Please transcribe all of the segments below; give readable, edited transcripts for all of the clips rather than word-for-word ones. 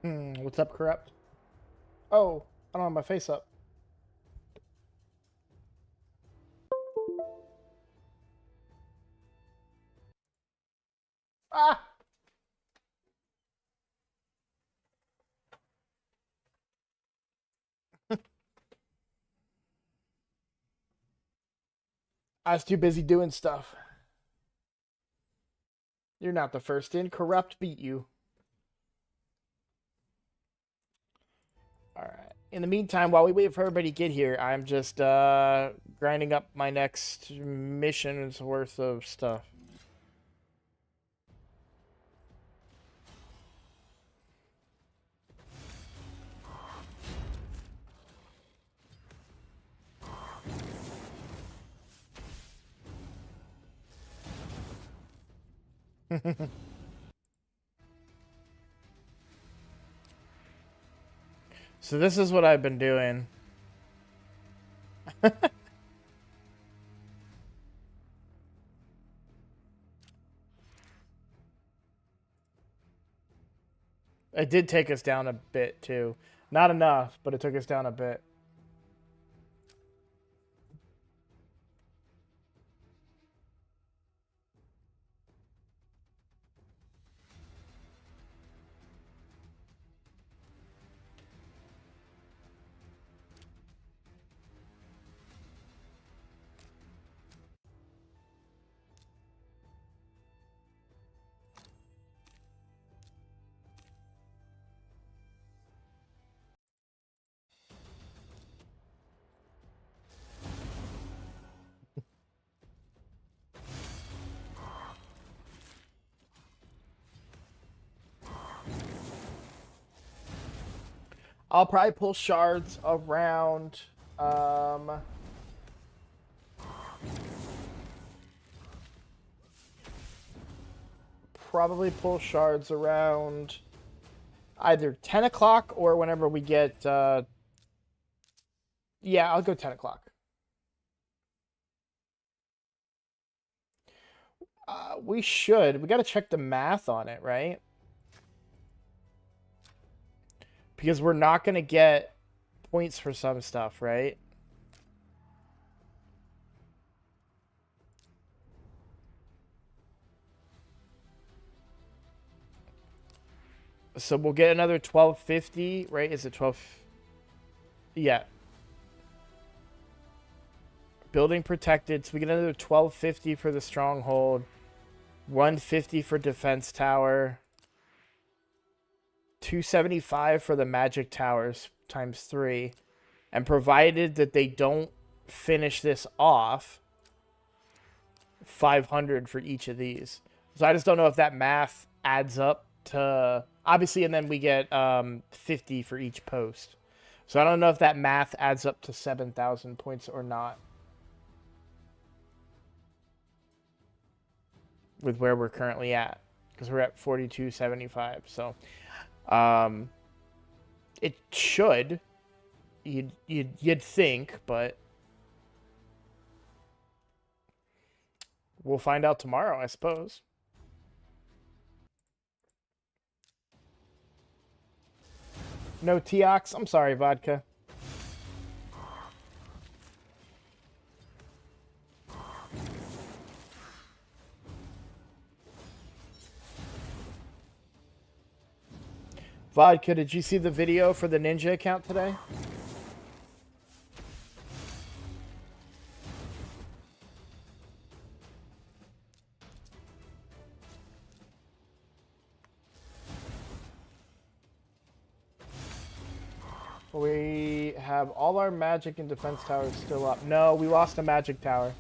What's up, Corrupt? Oh, I don't have my face up. Ah! I was too busy doing stuff. You're not the first in. Corrupt beat you. Alright. In the meantime, while we wait for everybody to get here, I'm just grinding up my next mission's worth of stuff. So this is what I've been doing. It did take us down a bit, too. Not enough, but it took us down a bit. I'll probably pull shards around. Probably pull shards around either 10 o'clock or whenever we get. Yeah, I'll go 10 o'clock. We should. We got to check the math on it, right? Because we're not going to get points for some stuff, right? So we'll get another 1250, right? Is it 12? Yeah. Building protected. So we get another 1250 for the stronghold. 150 for defense tower. 275 for the magic towers times 3. And provided that they don't finish this off, 500 for each of these. So I just don't know if that math adds up to, obviously, and then we get 50 for each post. So I don't know if that math adds up to 7,000 points or not. With where we're currently at, because we're at 4275. So it should, you'd think, but we'll find out tomorrow, I suppose. No Teox. I'm sorry, Vodka. Vodka, did you see the video for the Ninja account today? We have all our magic and defense towers still up. No, we lost a magic tower.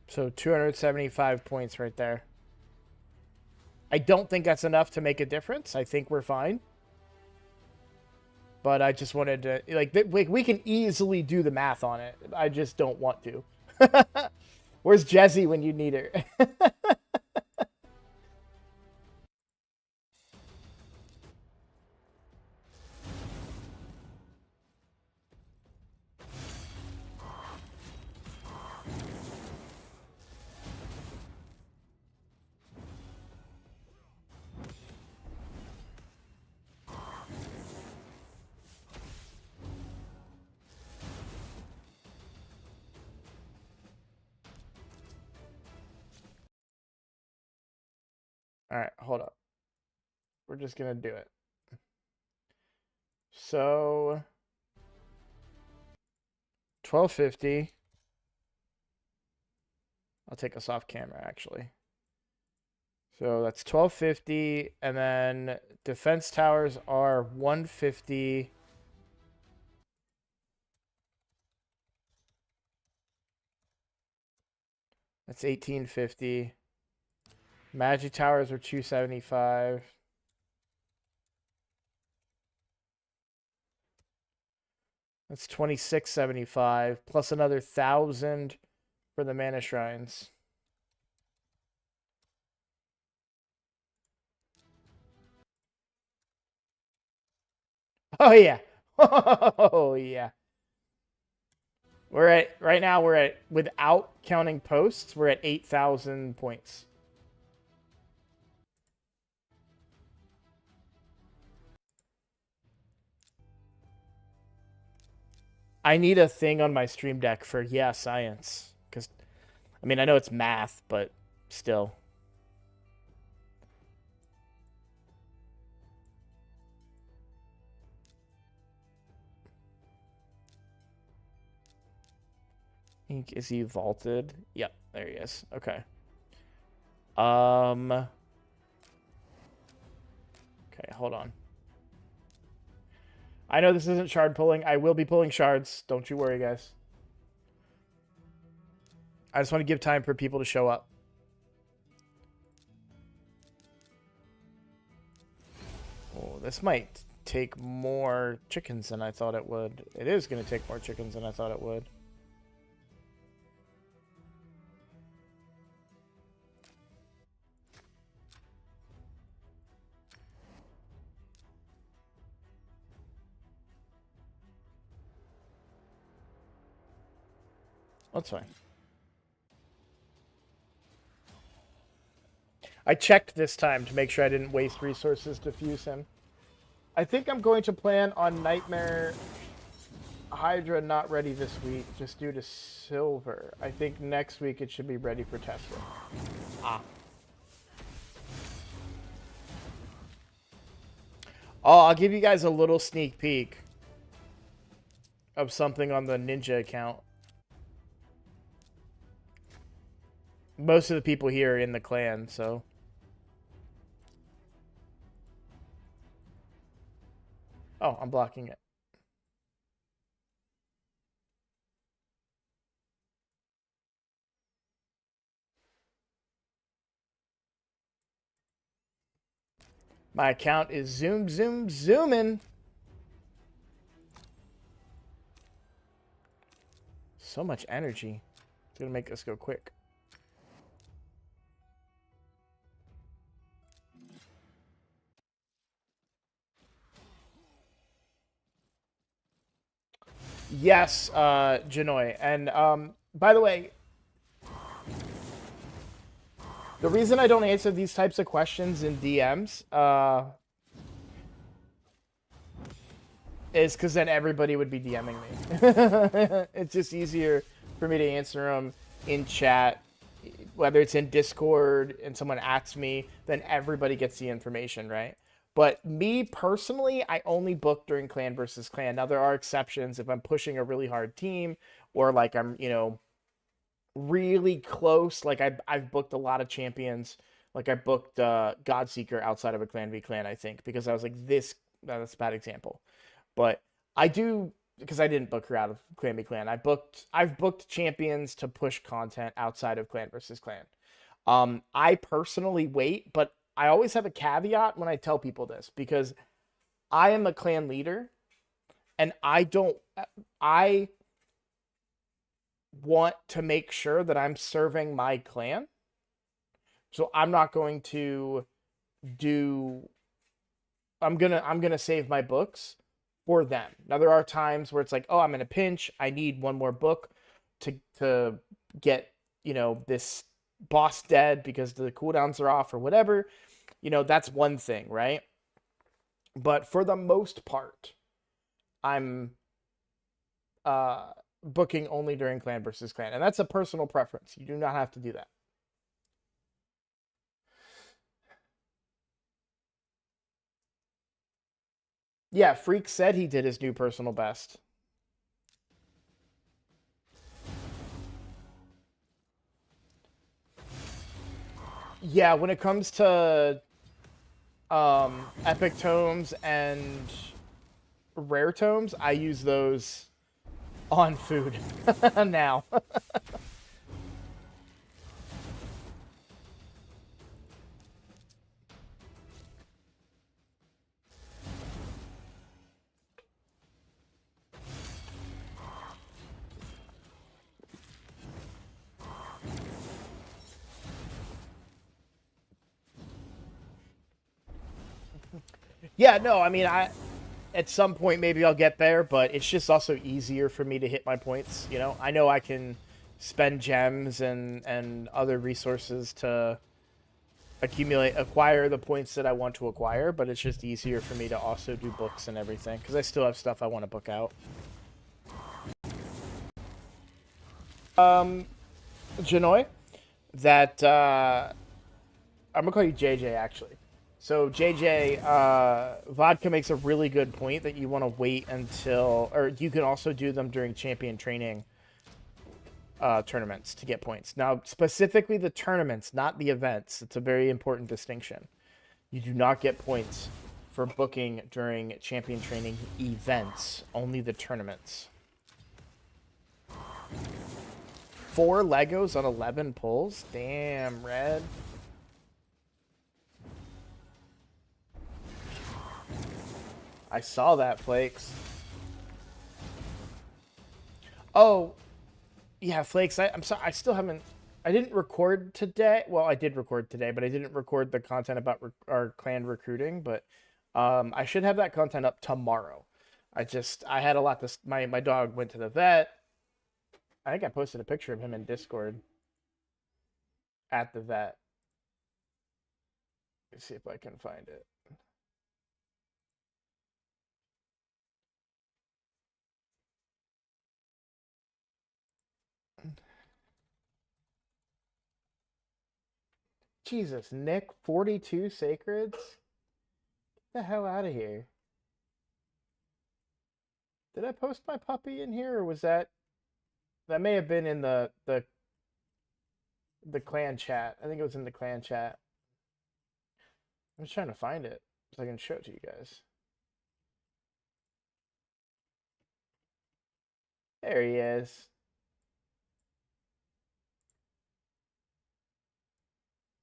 So 275 points right there. I don't think that's enough to make a difference. I think we're fine. But I just wanted to, like, we can easily do the math on it. I just don't want to. Where's Jessie when you need her? All right, hold up. We're just gonna do it. So 1250. I'll take us off camera actually. So that's 1250, and then defense towers are 150. That's 1850. Magic towers are 275. That's 2675 plus another 1,000 for the mana shrines. Oh yeah. Oh yeah. We're at right now we're at, without counting posts, we're at 8,000 points. I need a thing on my stream deck for science, cuz I mean, I know it's math, but still. Is he vaulted? Yep, there he is. Okay. Okay, hold on. I know this isn't shard pulling. I will be pulling shards. Don't you worry, guys. I just want to give time for people to show up. Oh, this might take more chickens than I thought it would. It is going to take more chickens than I thought it would. That's fine. I checked this time to make sure I didn't waste resources to fuse him. I think I'm going to plan on Nightmare Hydra not ready this week, just due to silver. I think next week it should be ready for Tesla. Ah. Oh, I'll give you guys a little sneak peek of something on the Ninja account. Most of the people here are in the clan, so... Oh, I'm blocking it. My account is zooming. So much energy. It's gonna make us go quick. Yes, Janoi. And by the way, the reason I don't answer these types of questions in DMs is because then everybody would be DMing me. It's just easier for me to answer them in chat, whether it's in Discord and someone asks me, then everybody gets the information, right? But me personally, I only book during clan versus clan. Now there are exceptions if I'm pushing a really hard team or like I'm, really close. Like I've booked a lot of champions. Like I booked Godseeker outside of a clan v clan, I think, because I was like this. That's a bad example, but I do because I didn't book her out of clan v clan. I've booked champions to push content outside of clan versus clan. I personally wait, but I always have a caveat when I tell people this because I am a clan leader and I want to make sure that I'm serving my clan. So I'm not going to I'm going to save my books for them. Now there are times where it's like, "Oh, I'm in a pinch. I need one more book to get, this boss dead because the cooldowns are off or whatever." That's one thing, right? But for the most part, I'm booking only during clan versus clan, and that's a personal preference. You do not have to do that. Yeah, Freak said he did his new personal best. Yeah, when it comes to epic tomes and rare tomes, I use those on food now. Yeah, no, I mean, at some point maybe I'll get there, but it's just also easier for me to hit my points, you know? I know I can spend gems and other resources to acquire the points that I want to acquire, but it's just easier for me to also do books and everything because I still have stuff I want to book out. Janoi, that I'm gonna call you JJ actually. So JJ, Vodka makes a really good point that you want to wait until, or you can also do them during champion training tournaments to get points. Now, specifically the tournaments, not the events. It's a very important distinction. You do not get points for booking during champion training events, only the tournaments. 4 Legos on 11 pulls? Damn, Red. I saw that, Flakes. Oh, yeah, Flakes. I'm sorry. I still haven't. I didn't record today. Well, I did record today, but I didn't record the content about our clan recruiting. But I should have that content up tomorrow. I had a lot to. My dog went to the vet. I think I posted a picture of him in Discord at the vet. Let's see if I can find it. Jesus, Nick, 42 sacreds? Get the hell out of here. Did I post my puppy in here, or was that may have been in the clan chat. I think it was in the clan chat. I'm just trying to find it so I can show it to you guys. There he is.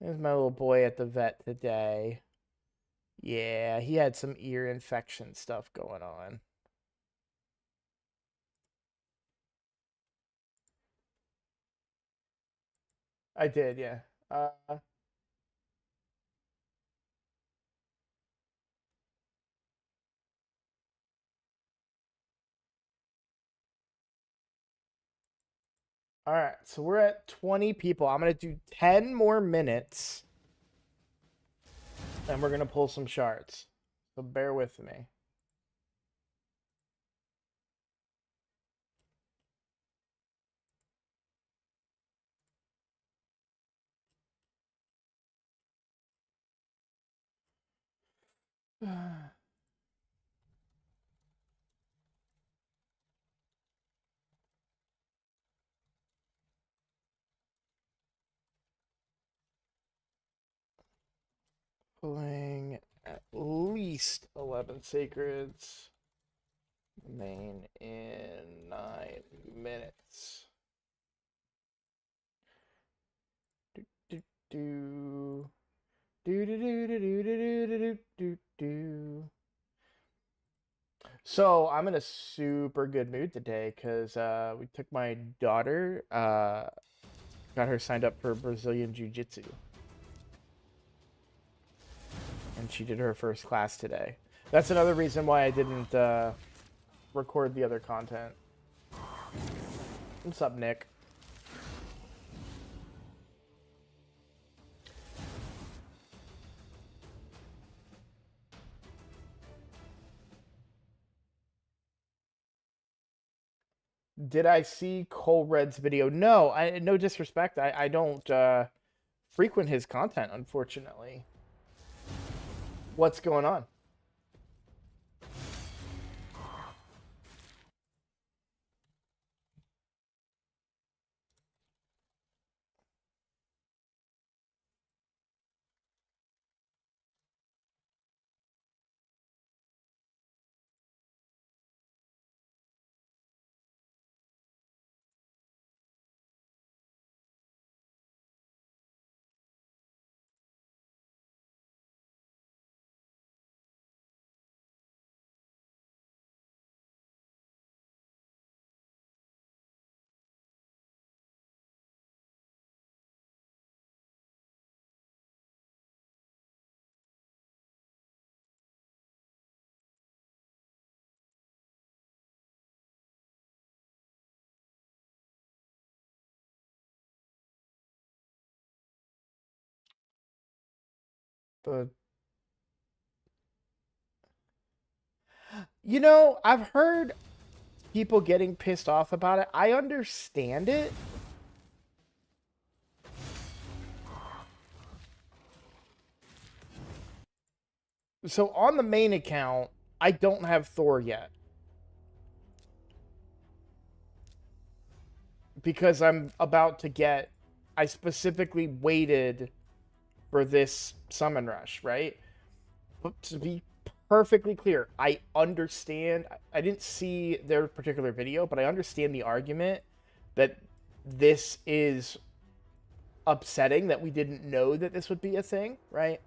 There's my little boy at the vet today. Yeah, he had some ear infection stuff going on. I did, yeah. All right, so we're at 20 people. I'm going to do 10 more minutes. And we're going to pull some shards. So bear with me. Pulling at least 11 sacreds. Main in 9 minutes. Do do do do do do do do do do do. So I'm in a super good mood today because we took my daughter, got her signed up for Brazilian Jiu-Jitsu, and she did her first class today. That's another reason why I didn't record the other content. What's up, Nick? Did I see Cole Red's video? No, no disrespect. I don't frequent his content, unfortunately. What's going on? But you know, I've heard people getting pissed off about it. I understand it. So on the main account, I don't have Thor yet. Because I'm about to get... I specifically waited for this summon rush, right? But to be perfectly clear, I understand. I didn't see their particular video, but I understand the argument that this is upsetting that we didn't know that this would be a thing, right?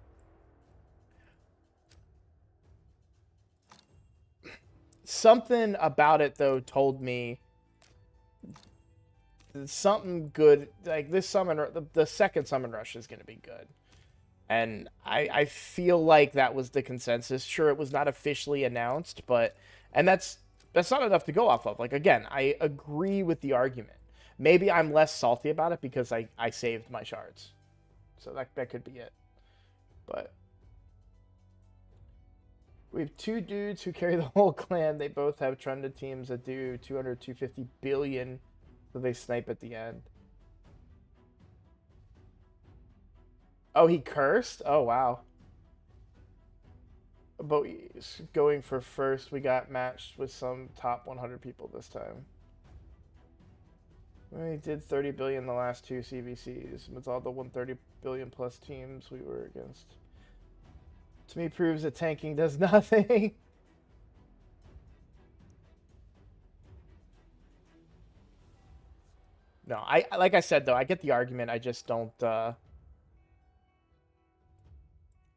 Something about it, though, told me something good. Like, this summon, the second summon rush is going to be good. And I feel like that was the consensus. Sure, it was not officially announced, but... And that's not enough to go off of. Like, again, I agree with the argument. Maybe I'm less salty about it because I saved my shards. So that could be it. But... We have two dudes who carry the whole clan. They both have trended teams that do 200, 250 billion. So they snipe at the end. Oh, he cursed? Oh, wow. But going for first, we got matched with some top 100 people this time. We did 30 billion the last two CVCs. With all the 130 billion plus teams we were against. To me, proves that tanking does nothing. No, like I said, though, I get the argument. I just don't...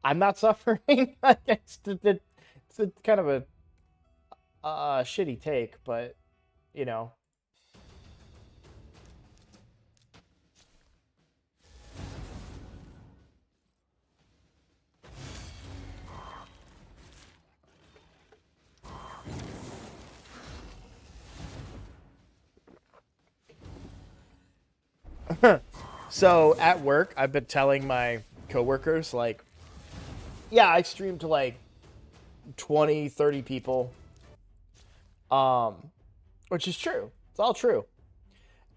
I'm not suffering. it's a kind of a shitty take, but, you know. So, at work, I've been telling my coworkers, like, yeah, I stream to, like, 20, 30 people. Which is true. It's all true.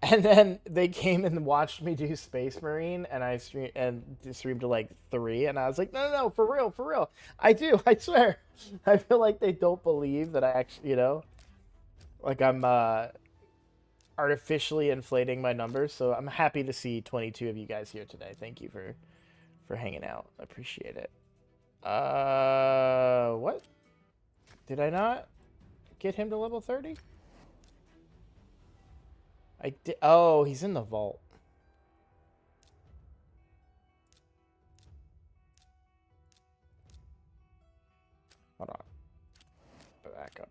And then they came and watched me do Space Marine, and I streamed to like 3, and I was like, no, for real. I do, I swear. I feel like they don't believe that I actually, you know, like I'm artificially inflating my numbers. So I'm happy to see 22 of you guys here today. Thank you for hanging out. I appreciate it. What? Did I not get him to level 30? I did. Oh, he's in the vault. Hold on. Back up.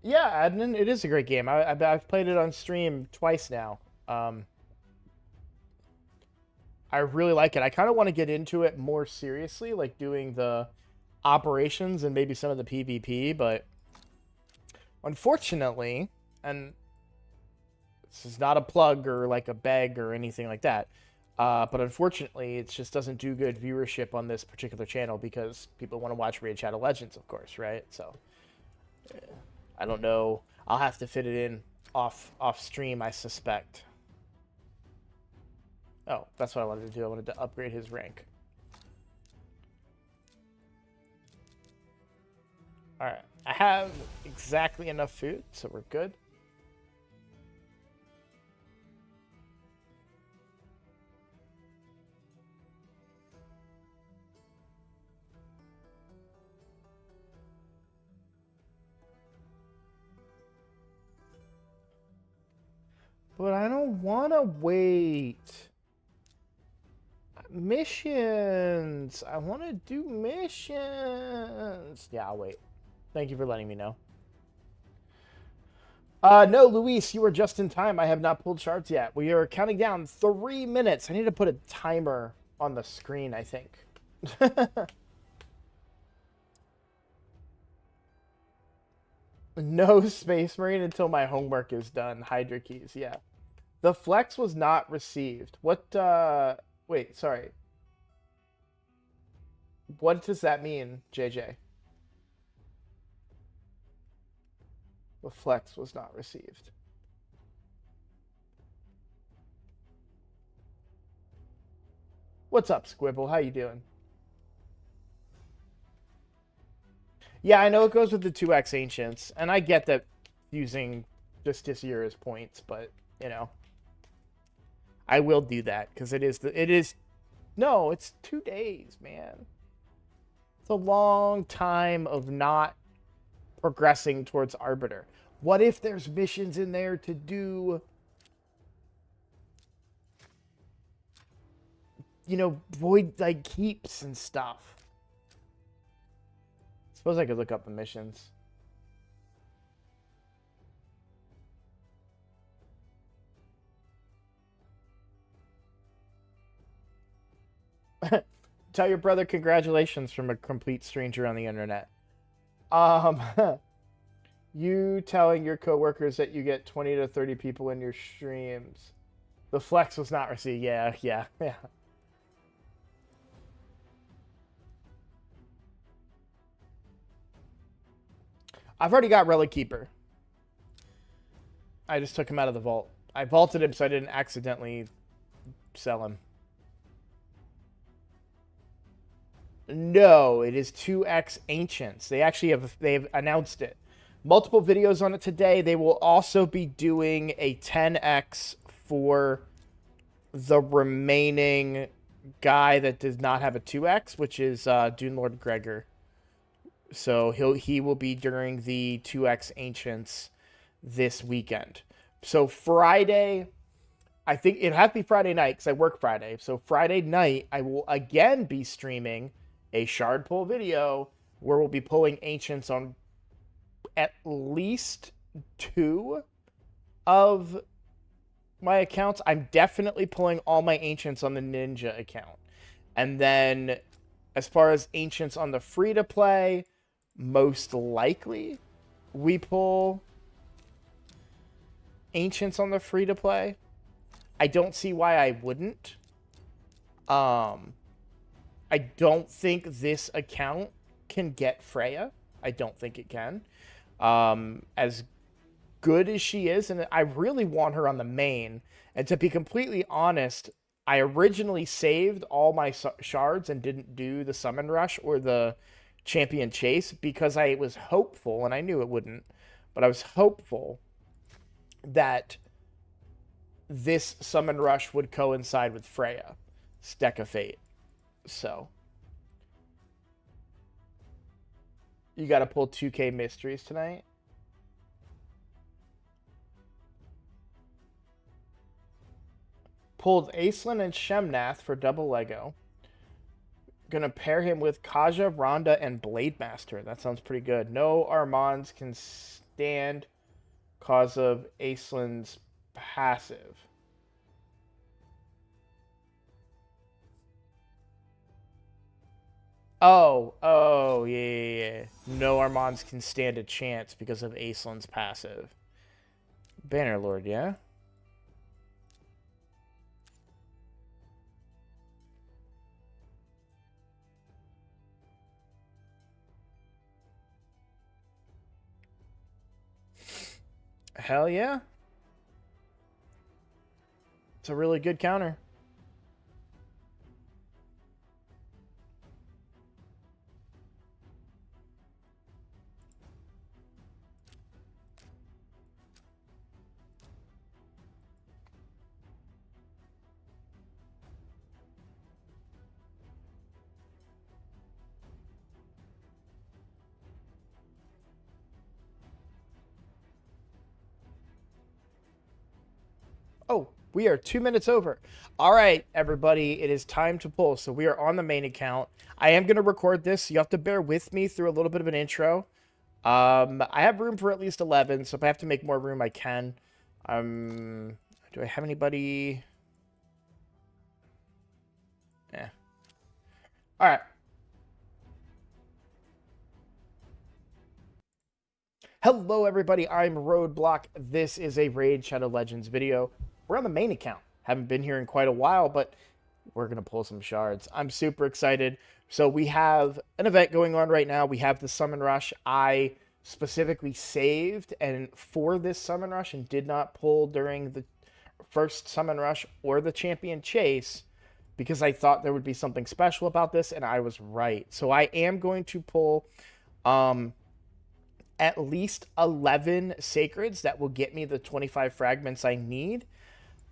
Yeah, Adnan, it is a great game. I've played it on stream twice now. I really like it. I kind of want to get into it more seriously, like doing the operations and maybe some of the PvP, but unfortunately, and this is not a plug or like a beg or anything like that, but unfortunately, it just doesn't do good viewership on this particular channel because people want to watch Raid Shadow Legends, of course, right? So, I don't know. I'll have to fit it in off stream, I suspect. Oh, that's what I wanted to do. I wanted to upgrade his rank. Alright. I have exactly enough food, so we're good. But I don't want to wait. Missions. I want to do missions. Yeah, I'll wait. Thank you for letting me know. No, Luis, you are just in time. I have not pulled shards yet. We are counting down 3 minutes. I need to put a timer on the screen, I think. No Space Marine until my homework is done. Hydra keys, yeah. The flex was not received. What, wait, sorry. What does that mean, JJ? The flex was not received. What's up, Squibble? How you doing? Yeah, I know it goes with the 2x Ancients, and I get that using Justicia as points, but, you know. I will do that, because it is, no, it's 2 days, man. It's a long time of not progressing towards Arbiter. What if there's missions in there to do, you know, void, like, keeps and stuff? Suppose I could look up the missions. Tell your brother congratulations from a complete stranger on the internet. Um, you telling your coworkers that you get 20 to 30 people in your streams. The flex was not received. Yeah, yeah, yeah. I've already got Relic Keeper. I just took him out of the vault. I vaulted him so I didn't accidentally sell him. No, it is 2x Ancients. They've announced it. Multiple videos on it today. They will also be doing a 10x for the remaining guy that does not have a 2x, which is Dune Lord Gregor. So he will be during the 2x Ancients this weekend. So Friday, I think it has to be Friday night because I work Friday. So Friday night, I will again be streaming a shard pull video where we'll be pulling Ancients on at least 2 of my accounts. I'm definitely pulling all my Ancients on the Ninja account. And then as far as Ancients on the free-to-play, most likely we pull Ancients on the free-to-play. I don't see why I wouldn't. I don't think this account can get Freya. I don't think it can. As good as she is, and I really want her on the main. And to be completely honest, I originally saved all my shards and didn't do the summon rush or the champion chase because I was hopeful, and I knew it wouldn't, but I was hopeful that this summon rush would coincide with Freya, Deck of Fate. So you got to pull 2K mysteries tonight. Pulled Aislinn and Shemnath for double Lego. Gonna pair him with Kaja, Rhonda, and Blade Master. That sounds pretty good. No Armands can stand cause of Aislinn's passive. Oh, yeah. No Armands can stand a chance because of Aislinn's passive. Bannerlord, yeah? Hell yeah. It's a really good counter. Oh, we are 2 minutes over. All right, everybody, it is time to pull. So we are on the main account. I am going to record this. You have to bear with me through a little bit of an intro. I have room for at least 11, so if I have to make more room, I can. Do I have anybody? Yeah. All right. Hello everybody, I'm Roadblock. This is a Raid Shadow Legends video. We're on the main account. Haven't been here in quite a while, but we're going to pull some shards. I'm super excited. So we have an event going on right now. We have the Summon Rush. I specifically saved and for this Summon Rush and did not pull during the first Summon Rush or the Champion Chase because I thought there would be something special about this, and I was right. So I am going to pull at least 11 Sacreds that will get me the 25 fragments I need.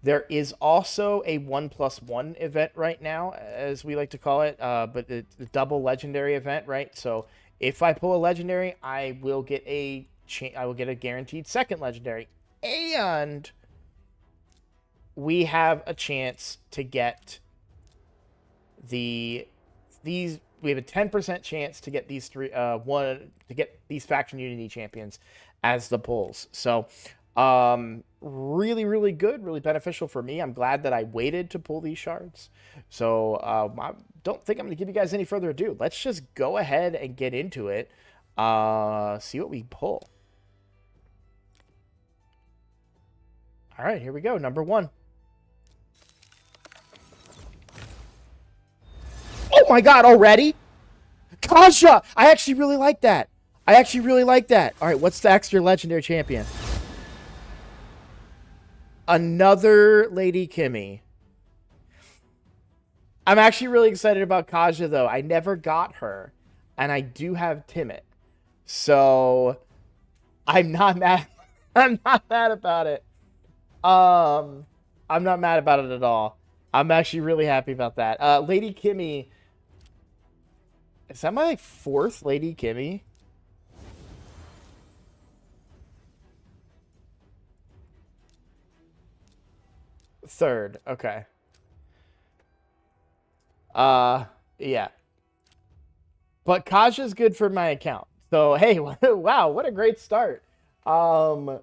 There is also a 1+1 event right now, as we like to call it, but it's the double legendary event, right? So if I pull a legendary, I will get a guaranteed second legendary, and we have a chance to get we have a 10% chance to get these these faction unity champions as the pulls. So really, really good, really beneficial for me. I'm glad that I waited to pull these shards. So I don't think I'm going to give you guys any further ado. Let's just go ahead and get into it. See what we pull. All right, here we go. Number 1. Oh my god, already? Kaja! I actually really like that. All right, what's the extra legendary champion? Another Lady Kimmy. I'm actually really excited about Kaja, though. I never got her, and I do have Timid. So, I'm not mad. I'm not mad about it. I'm not mad about it at all. I'm actually really happy about that. Lady Kimmy. Is that my 4th Lady Kimmy? Third, okay. Yeah. But Kaja's good for my account. So, hey, wow, what a great start. Yeah,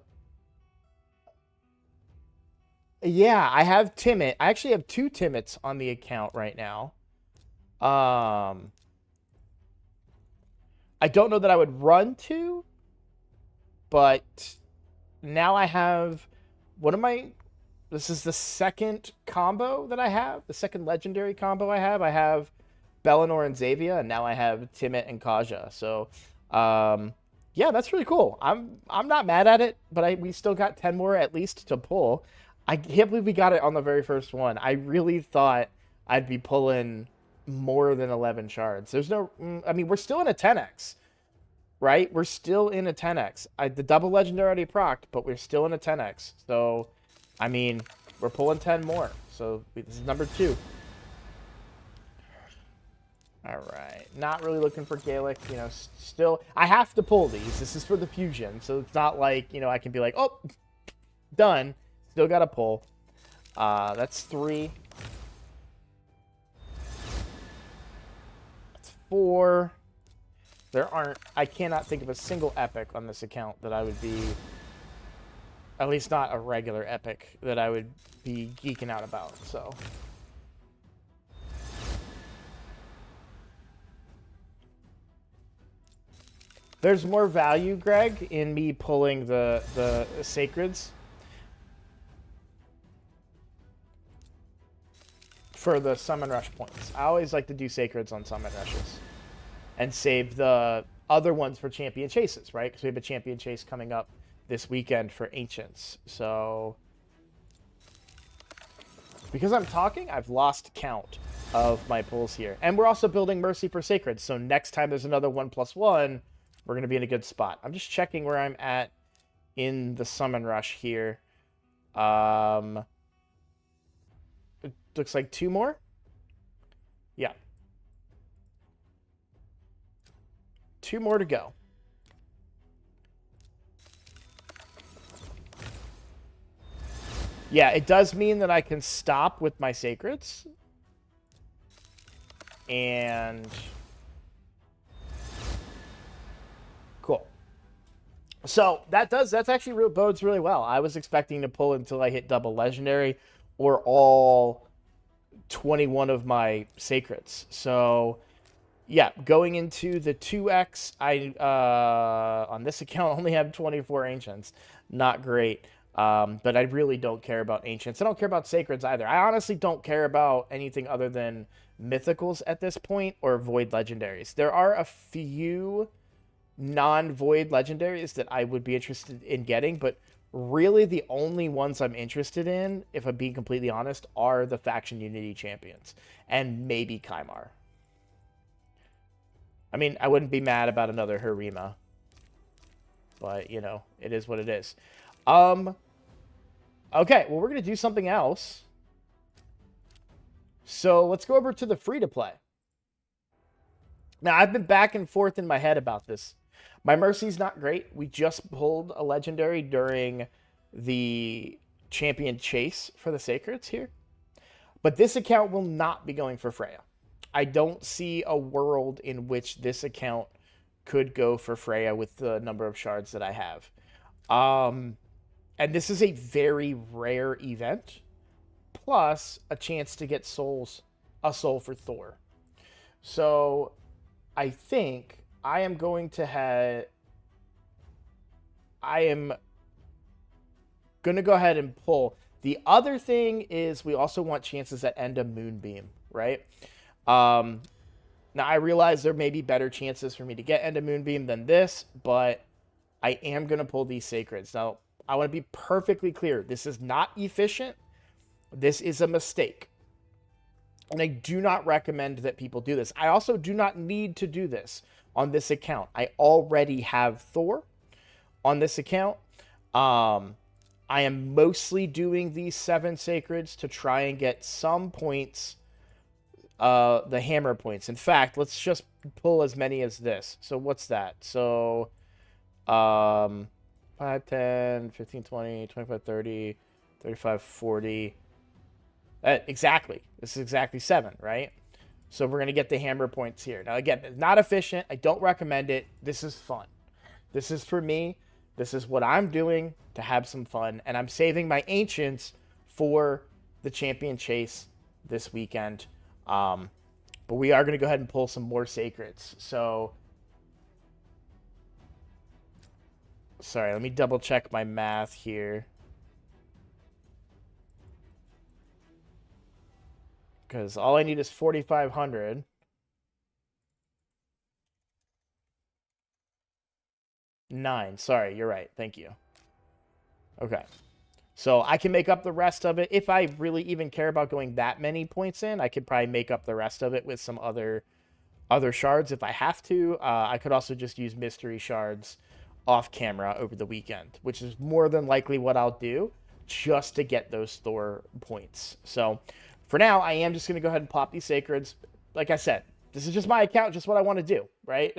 I have Timid. I actually have 2 Timids on the account right now. I don't know that I would run 2, but now I have this is the second combo that I have, the second legendary combo I have. I have Bellinor and Xayvia, and now I have Timid and Kaja. So, yeah, that's really cool. I'm not mad at it, but we still got 10 more at least to pull. I can't believe we got it on the very first one. I really thought I'd be pulling more than 11 shards. There's no, I mean, we're still in a 10x, right? We're still in a 10x. The double legendary already procced, but we're still in a 10x. So, I mean, we're pulling 10 more. So, this is number 2. All right. Not really looking for Gallic, you know, still, I have to pull these. This is for the fusion. So, it's not like, you know, I can be like, oh, done. Still got to pull. That's 3. 4. I cannot think of a single epic on this account that I would be, at least not a regular epic, that I would be geeking out about, so. There's more value, Greg, in me pulling the Sacreds for the Summon Rush points. I always like to do Sacreds on Summon Rushes and save the other ones for Champion Chases, right? Because we have a Champion Chase coming up this weekend for Ancients. So, because I'm talking, I've lost count of my pulls here. And we're also building Mercy for Sacred. So next time there's another 1+1, we're going to be in a good spot. I'm just checking where I'm at in the Summon Rush here. It looks like 2 more. Yeah. 2 more to go. Yeah, it does mean that I can stop with my Sacreds. And cool. So that's actually bodes really well. I was expecting to pull until I hit double legendary or all 21 of my Sacreds. So yeah, going into the 2x, I on this account only have 24 ancients. Not great. But I really don't care about ancients. I don't care about sacreds either. I honestly don't care about anything other than mythicals at this point or void legendaries. There are a few non-void legendaries that I would be interested in getting, but really the only ones I'm interested in, if I'm being completely honest, are the faction unity champions and maybe Kymar. I mean, I wouldn't be mad about another Harima, but you know, it is what it is. Okay, well, we're gonna do something else. So let's go over to the free-to-play. Now, I've been back and forth in my head about this. My Mercy's not great. We just pulled a legendary during the champion chase for the Sacreds here. But this account will not be going for Freya. I don't see a world in which this account could go for Freya with the number of shards that I have. And this is a very rare event, plus a chance to get a soul for Thor. So I think I am going to go ahead and pull. The other thing is we also want chances at End of Moonbeam, right? Now I realize there may be better chances for me to get End of Moonbeam than this, but I am going to pull these Sacreds. Now, I want to be perfectly clear. This is not efficient. This is a mistake. And I do not recommend that people do this. I also do not need to do this on this account. I already have Thor on this account. I am mostly doing these 7 Sacreds to try and get some points, the hammer points. In fact, let's just pull as many as this. So what's that? So 5, 10, 15, 20, 25, 30, 35, 40. Exactly. This is exactly 7, right? So we're going to get the hammer points here. Now, again, it's not efficient. I don't recommend it. This is fun. This is for me. This is what I'm doing to have some fun. And I'm saving my ancients for the champion chase this weekend. But we are going to go ahead and pull some more sacreds. So, sorry, let me double check my math here. Because all I need is 4,500. Nine. Sorry, you're right. Thank you. Okay. So I can make up the rest of it. If I really even care about going that many points in, I could probably make up the rest of it with some other shards if I have to. I could also just use mystery shards off camera over the weekend, which is more than likely what I'll do just to get those Thor points. So for now, I am just going to go ahead and pop these Sacreds. Like I said, this is just my account, just what I want to do, right?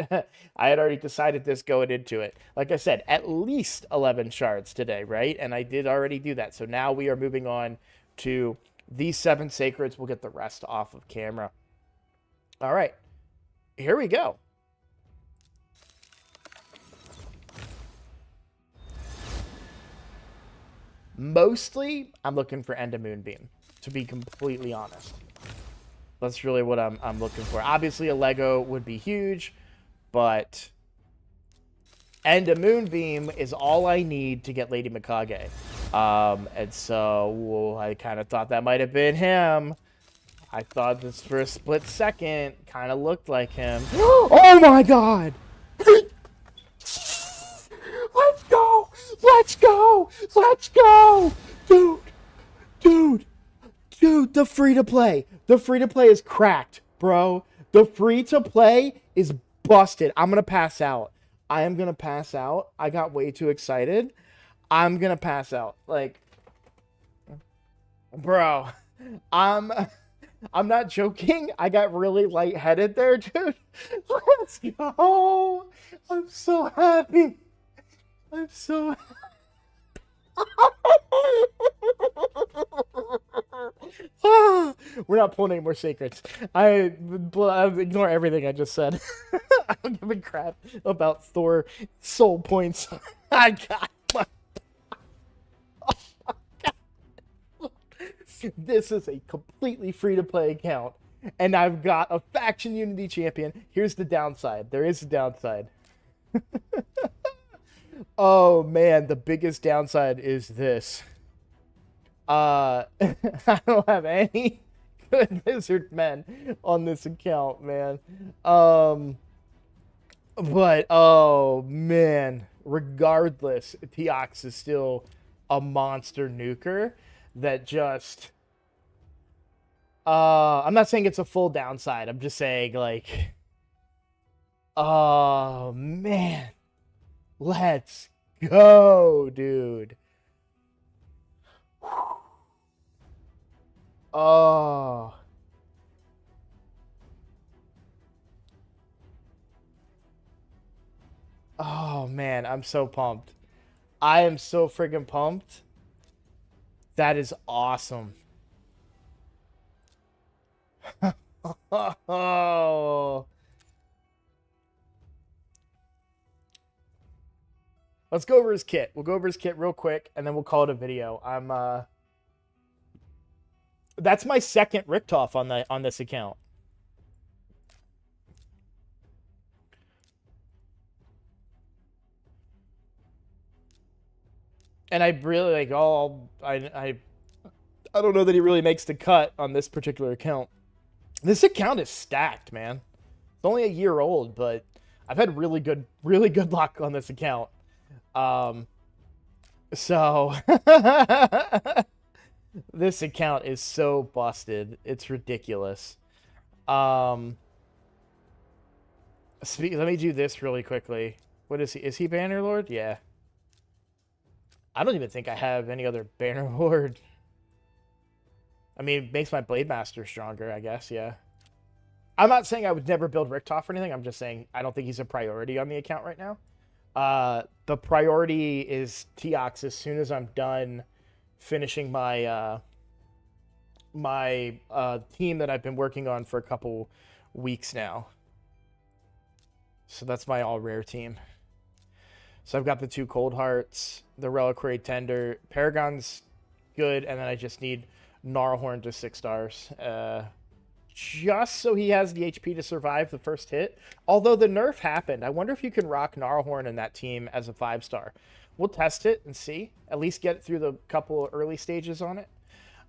I had already decided this going into it. Like I said, at least 11 shards today, right? And I did already do that. So now we are moving on to these 7 Sacreds. We'll get the rest off of camera. All right. Here we go. Mostly, I'm looking for End of Moonbeam, to be completely honest. That's really what I'm looking for. Obviously, a Lego would be huge, but End of Moonbeam is all I need to get Lady Mikage. And so I kind of thought that might have been him. I thought this for a split second kind of looked like him. Oh my god! Let's go! Let's go! Let's go! Dude, the free-to-play. The free-to-play is cracked, bro. The free-to-play is busted. I'm going to pass out. I am going to pass out. I got way too excited. I'm going to pass out. Like, bro, I'm not joking. I got really lightheaded there, dude. Let's go. I'm so happy. I'm so happy. We're not pulling any more Sacreds. I ignore everything I just said. I don't give a crap about Thor soul points. I got my... Oh my God. This is a completely free-to-play account. And I've got a faction unity champion. Here's the downside. There is a downside. Oh man, the biggest downside is this. I don't have any good lizard men on this account, man. But oh man, regardless, Teox is still a monster nuker that just I'm not saying it's a full downside. I'm just saying like oh man. Let's go, dude. Oh. Oh man, I'm so pumped. I am so friggin' pumped. That is awesome. Oh. Let's go over his kit. We'll go over his kit real quick, and then we'll call it a video. That's my second Richtof on this account. And I really like I don't know that he really makes the cut on this particular account. This account is stacked, man. It's only a year old, but I've had really good luck on this account. So this account is so busted. It's ridiculous. Let me do this really quickly. What is he? Is he Bannerlord? Yeah. I don't even think I have any other Bannerlord. I mean, it makes my Blade Master stronger, I guess, yeah. I'm not saying I would never build Richtof or anything. I'm just saying I don't think he's a priority on the account right now. The priority is Teox as soon as I'm done finishing my team that I've been working on for a couple weeks now. So that's my all-rare team. So I've got the 2 Cold Hearts, the Reliquary Tender. Paragon's good, and then I just need Gnarlhorn to 6 stars. Just so he has the HP to survive the first hit. Although the nerf happened. I wonder if you can rock Gnarlhorn in that team as a 5-star. We'll test it and see. At least get through the couple early stages on it.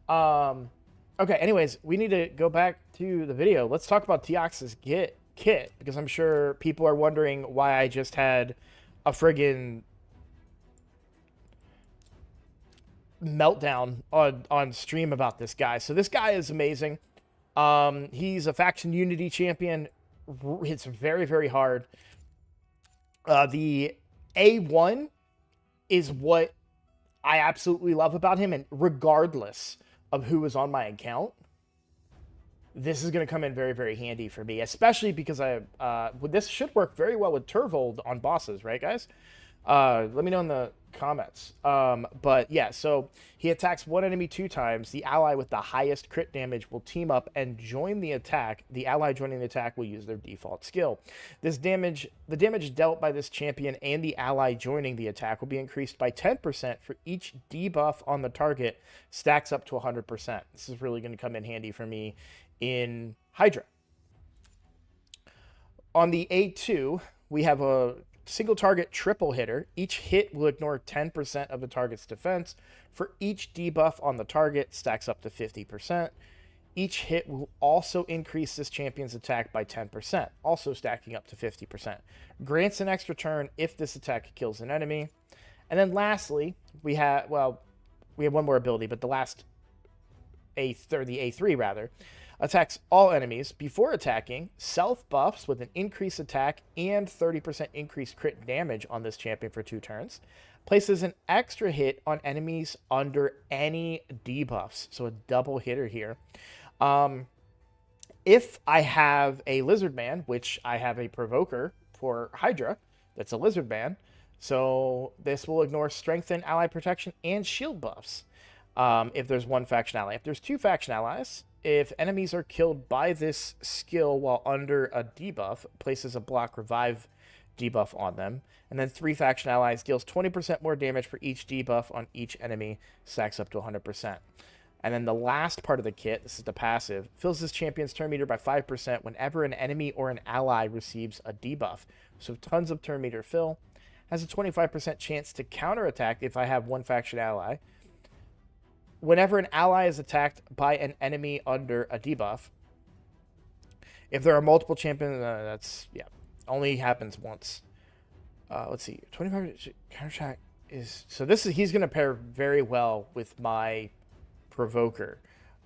Okay, anyways, we need to go back to the video. Let's talk about Teox's kit, because I'm sure people are wondering why I just had a friggin' meltdown on stream about this guy. So this guy is amazing. He's a faction unity champion. Hits very, very hard. The A1 is what I absolutely love about him, and regardless of who is on my account, this is going to come in very, very handy for me, especially because this should work very well with Turvold on bosses, right, guys? Let me know in the comments. But yeah, so he attacks one enemy 2 times. The ally with the highest crit damage will team up and join the attack. The ally joining the attack will use their default skill. The damage dealt by this champion and the ally joining the attack will be increased by 10% for each debuff on the target. Stacks up to 100%. This is really going to come in handy for me in Hydra. On the A2, we have a single target triple hitter. Each hit will ignore 10% of the target's defense. For each debuff on the target, stacks up to 50%. Each hit will also increase this champion's attack by 10%, also stacking up to 50%. Grants an extra turn if this attack kills an enemy. And then lastly, we have one more ability, but the A3 rather, attacks all enemies. Before attacking, self-buffs with an increased attack and 30% increased crit damage on this champion for 2 turns. Places an extra hit on enemies under any debuffs. So a double hitter here. If I have a Lizard Man, which I have a Provoker for Hydra, that's a Lizard Man. So this will ignore Strengthen, Ally Protection, and Shield buffs. If there's 1 faction ally. If there's 2 faction allies, if enemies are killed by this skill while under a debuff, places a block revive debuff on them. And then 3 faction allies deals 20% more damage for each debuff on each enemy, stacks up to 100%. And then the last part of the kit, this is the passive, fills this champion's turn meter by 5% whenever an enemy or an ally receives a debuff. So tons of turn meter fill. Has a 25% chance to counterattack if I have one faction ally. Whenever an ally is attacked by an enemy under a debuff. If there are multiple champions, that's, yeah, only happens once. Let's see, 25% counterattack is, so this is, he's going to pair very well with my Provoker.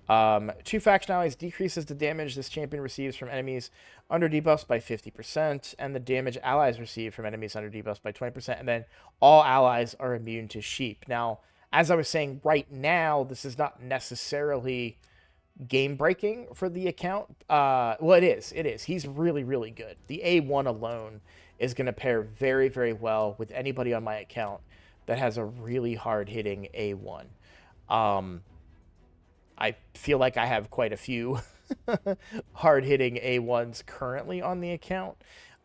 2 faction allies decreases the damage this champion receives from enemies under debuffs by 50%, and the damage allies receive from enemies under debuffs by 20%, and then all allies are immune to sheep. Now, as I was saying, right now, this is not necessarily game-breaking for the account. Well, it is. It is. He's really, really good. The A1 alone is going to pair very, very well with anybody on my account that has a really hard-hitting A1. I feel like I have quite a few hard-hitting A1s currently on the account,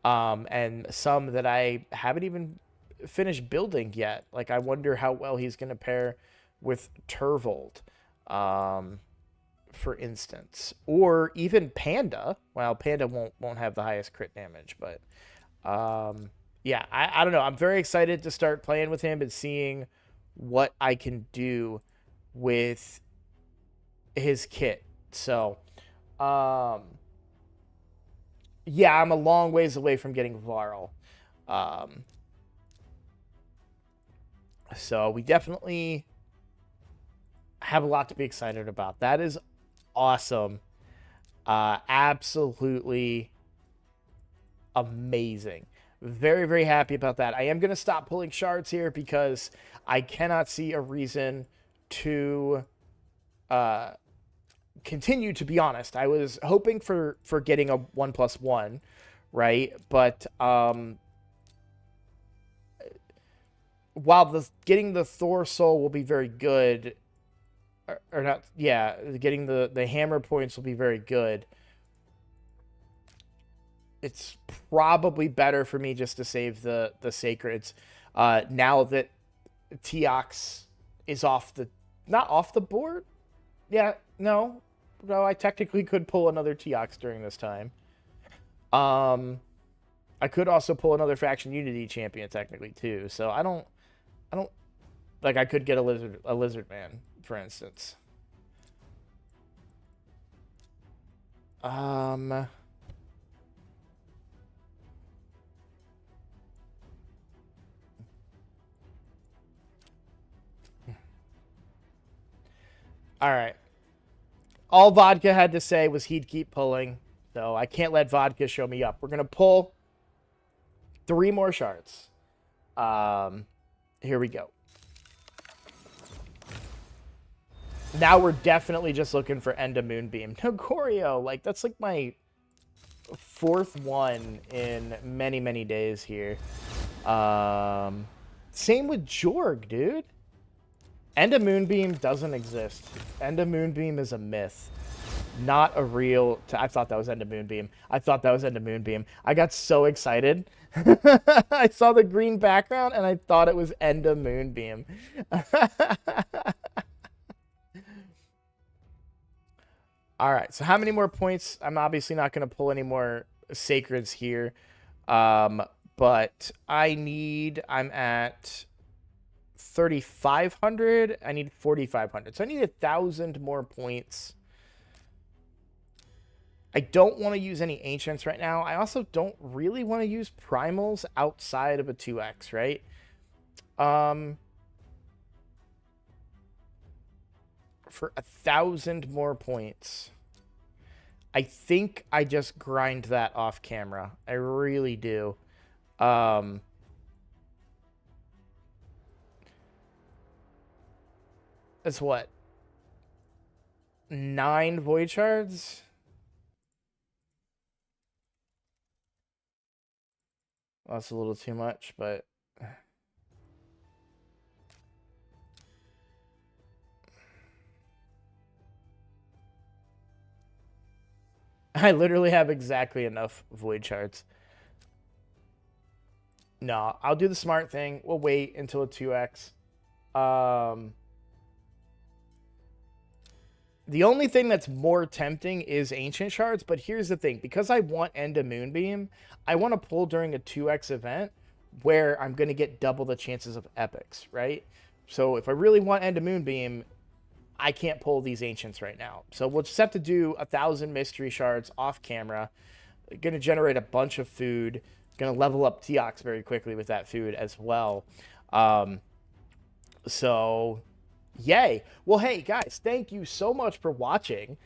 and some that I haven't even finished building yet. Like, I wonder how well he's going to pair with Turvold, for instance, or even Panda. Well, Panda won't have the highest crit damage, but yeah, I don't know. I'm very excited to start playing with him and seeing what I can do with his kit. So yeah, I'm a long ways away from getting Varl. So we definitely have a lot to be excited about. That is awesome. Absolutely amazing. Very, very happy about that. I am going to stop pulling shards here because I cannot see a reason to continue, to be honest. I was hoping for getting a 1+1, right? But while getting the Thor soul will be very good, or not, yeah, getting the hammer points will be very good. It's probably better for me just to save the sacreds now that Teox is not off the board. Yeah, no, I technically could pull another Teox during this time. I could also pull another faction unity champion technically too. So I don't like, I could get a lizard man, for instance. All right. All Vodka had to say was he'd keep pulling, so I can't let Vodka show me up. We're going to pull 3 more shards. Here we go. Now we're definitely just looking for End of Moonbeam. Nogorio, like, that's like my 4th one in many, many days here. Same with Jorg, dude. End of Moonbeam doesn't exist. End of Moonbeam is a myth. Not a real... I thought that was End of Moonbeam. I thought that was End of Moonbeam. I got so excited. I saw the green background and I thought it was End of Moonbeam. All right, so how many more points? I'm obviously not going to pull any more sacreds here. But I'm at 3,500. I need 4,500. So I need 1,000 more points. I don't want to use any ancients right now. I also don't really want to use primals outside of a 2x, right? For 1,000 more points, I think I just grind that off camera. I really do. That's what? 9 void shards? Well, that's a little too much, but... I literally have exactly enough void shards. No, I'll do the smart thing. We'll wait until a 2x. The only thing that's more tempting is Ancient Shards, but here's the thing. Because I want End of Moonbeam, I want to pull during a 2x event where I'm going to get double the chances of epics, right? So if I really want End of Moonbeam, I can't pull these Ancients right now. So we'll just have to do 1,000 Mystery Shards off camera. Going to generate a bunch of food. Going to level up Teox very quickly with that food as well. So yay. Well, hey, guys, thank you so much for watching.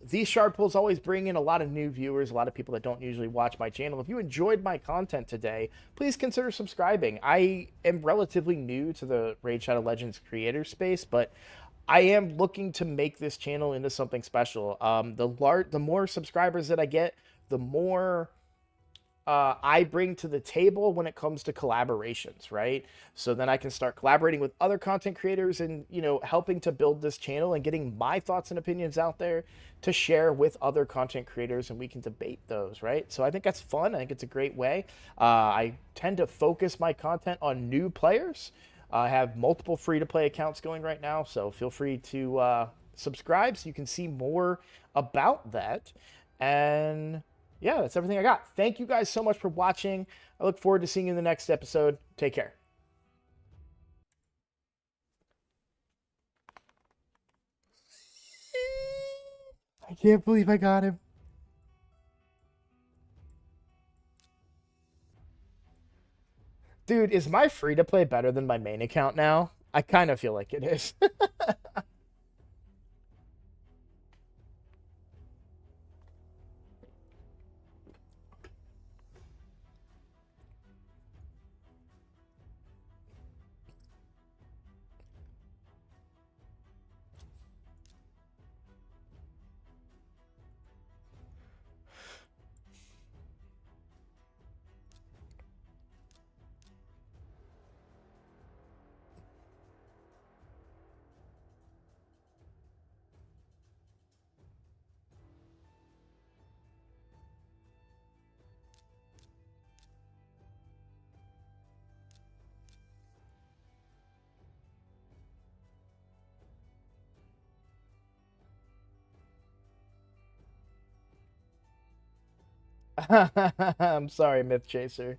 These shard pulls always bring in a lot of new viewers, a lot of people that don't usually watch my channel. If you enjoyed my content today, please consider subscribing. I am relatively new to the Raid Shadow Legends creator space, but I am looking to make this channel into something special. The more subscribers that I get, the more I bring to the table when it comes to collaborations, right? So then I can start collaborating with other content creators and, you know, helping to build this channel and getting my thoughts and opinions out there to share with other content creators, and we can debate those, right? So I think that's fun. I think it's a great way. I tend to focus my content on new players. I have multiple free-to-play accounts going right now, so feel free to subscribe so you can see more about that. And yeah, that's everything I got. Thank you guys so much for watching. I look forward to seeing you in the next episode. Take care. I can't believe I got him. Dude, is my free-to-play better than my main account now? I kind of feel like it is. I'm sorry, Myth Chaser.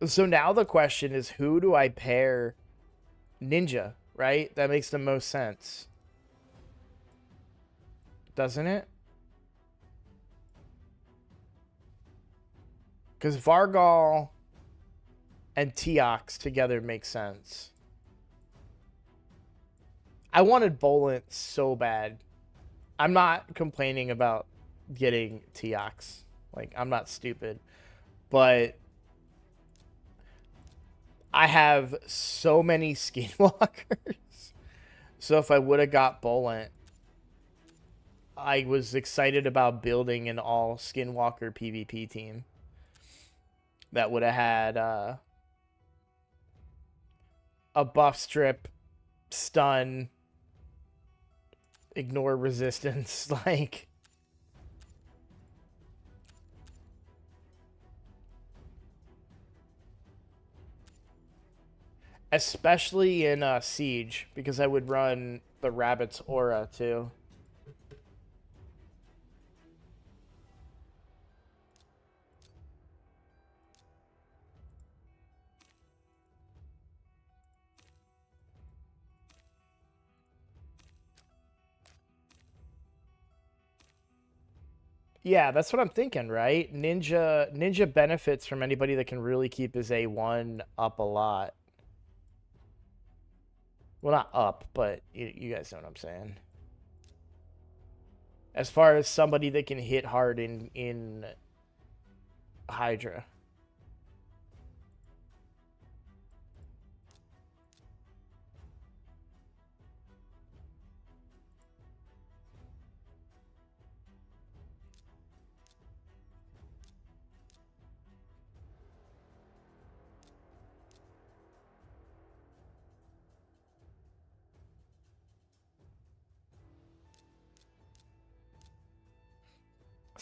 So now the question is, who do I pair Ninja, right? That makes the most sense. Doesn't it? Because Vargal and Teox together make sense. I wanted Bolent so bad. I'm not complaining about getting Teox. Like, I'm not stupid. But I have so many Skinwalkers. So if I would have got Bolent, I was excited about building an all Skinwalker PvP team that would have had a buff strip, stun, ignore resistance, like... Especially in Siege, because I would run the Rabbit's Aura, too. Yeah, that's what I'm thinking, right? Ninja benefits from anybody that can really keep his A1 up a lot. Well, not up, but you guys know what I'm saying. As far as somebody that can hit hard in Hydra.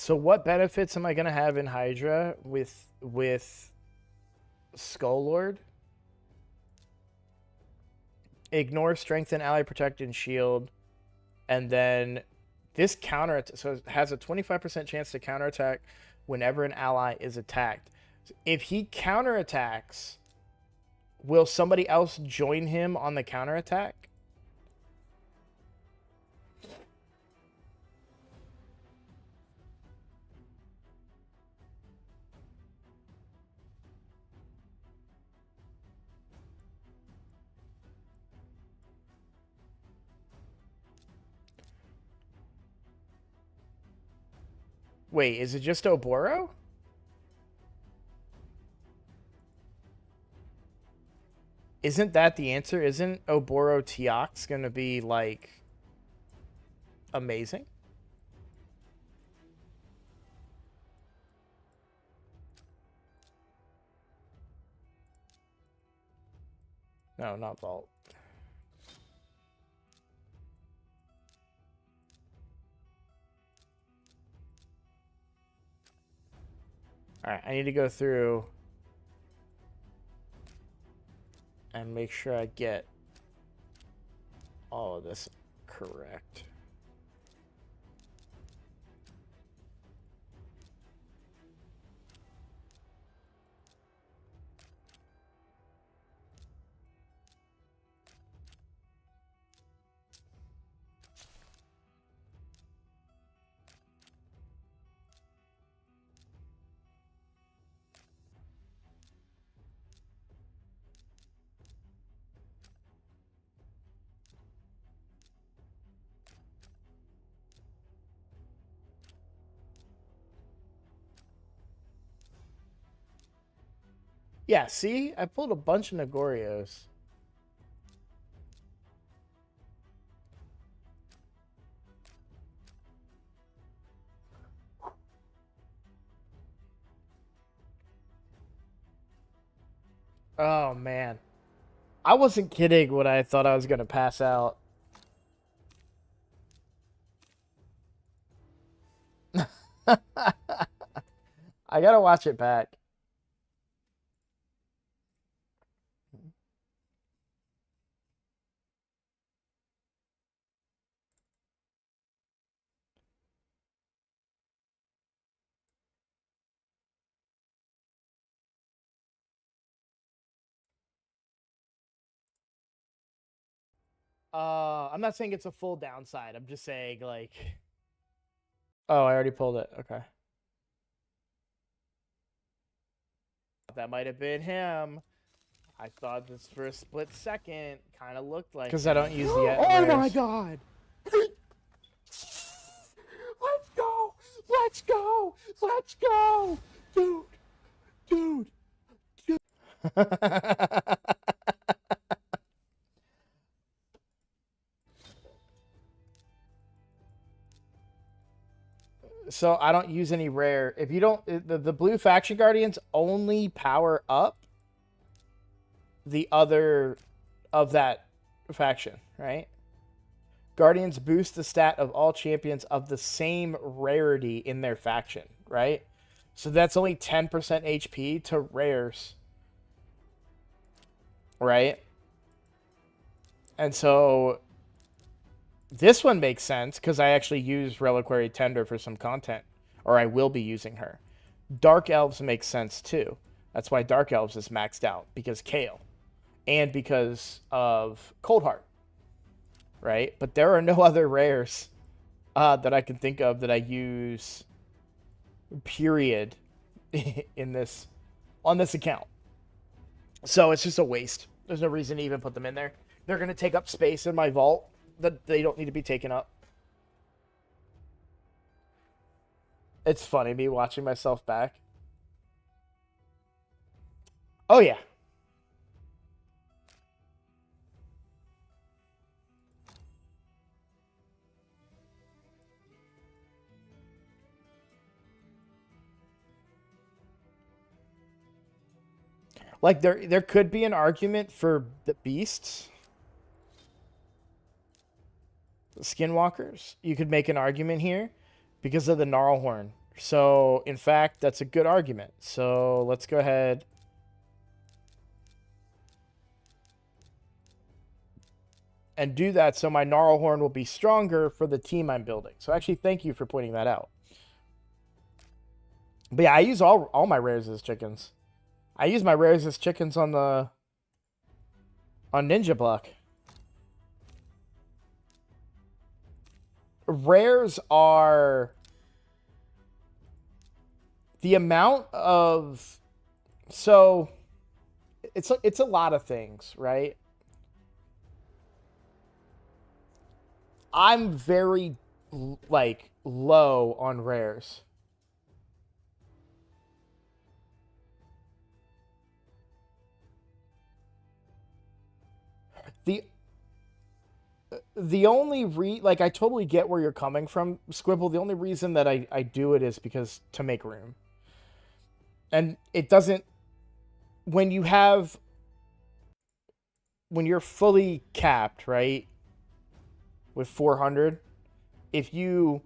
So what benefits am I gonna have in Hydra with Skull Lord? Ignore, strengthen, ally, protect, and shield. And then this counter, so it has a 25% chance to counterattack whenever an ally is attacked. If he counterattacks, will somebody else join him on the counterattack? Wait, is it just Oboro? Isn't that the answer? Isn't Oboro Teox going to be, like, amazing? No, not Vault. Alright, I need to go through and make sure I get all of this correct. Yeah, see? I pulled a bunch of Nagorios. Oh, man. I wasn't kidding when I thought I was going to pass out. I gotta watch it back. I'm not saying it's a full downside. I'm just saying, like... Oh, I already pulled it. Okay. That might have been him. I thought this for a split second kind of looked like... Because I don't use the... Oh my god! Let's go! Let's go! Let's go! Dude! Dude! Dude! So I don't use any rare. If you don't... The blue faction guardians only power up the other of that faction, right? Guardians boost the stat of all champions of the same rarity in their faction, right? So that's only 10% HP to rares, right? And so this one makes sense because I actually use Reliquary Tender for some content, or I will be using her. Dark Elves makes sense too. That's why Dark Elves is maxed out, because Kale. And because of Coldheart, right? But there are no other rares that I can think of that I use, period, in this, on this account. So it's just a waste. There's no reason to even put them in there. They're going to take up space in my vault that they don't need to be taken up. It's funny, me watching myself back. Oh, yeah. Like, there could be an argument for the beasts. Skinwalkers. You could make an argument here because of the Gnarlhorn. So, in fact, that's a good argument. So, let's go ahead. and do that so my Gnarlhorn will be stronger for the team I'm building. So actually, thank you for pointing that out. But yeah, I use all my rares as chickens. I use my rares as chickens on Ninja Block. Rares are the amount of, so it's a lot of things, right? I'm very like low on rares. The only like I totally get where you're coming from, Squibble. The only reason that I do it is because to make room. And it doesn't, when you're fully capped, right? With 400, if you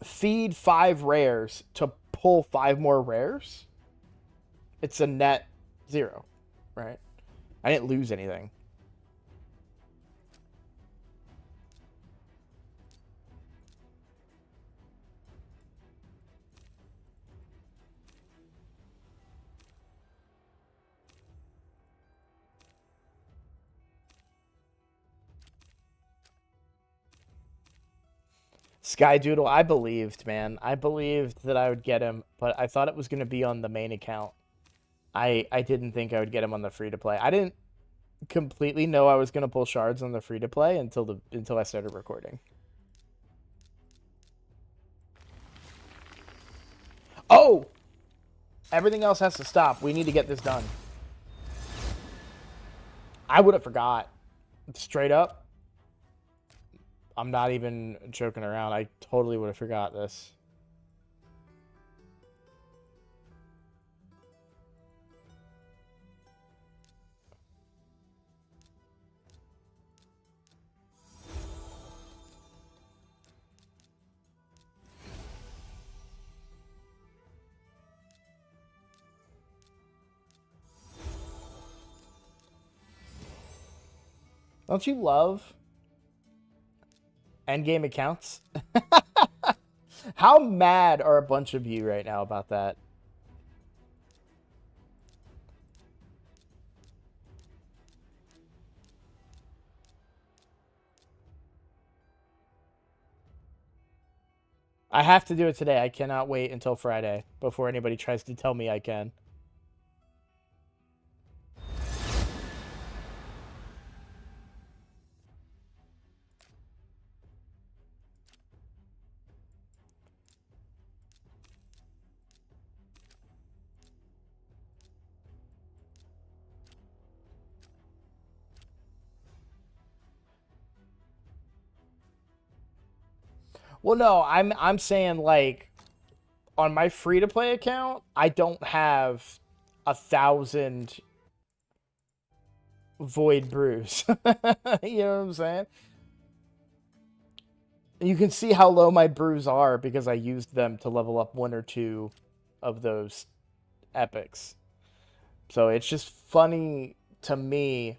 feed 5 rares to pull 5 more rares, it's a net 0, right? I didn't lose anything. Sky Doodle, I believed, man. I believed that I would get him, but I thought it was going to be on the main account. I didn't think I would get him on the free to play. I didn't completely know I was going to pull shards on the free to play until I started recording. Oh! Everything else has to stop. We need to get this done. I would have forgot. Straight up. I'm not even joking around. I totally would have forgot this. Don't you love endgame accounts? How mad are a bunch of you right now about that? I have to do it today. I cannot wait until Friday before anybody tries to tell me I can. Well, no, I'm saying like on my free to play account, I don't have 1,000 void brews. You know what I'm saying? You can see how low my brews are because I used them to level up 1 or 2 of those epics. So it's just funny to me.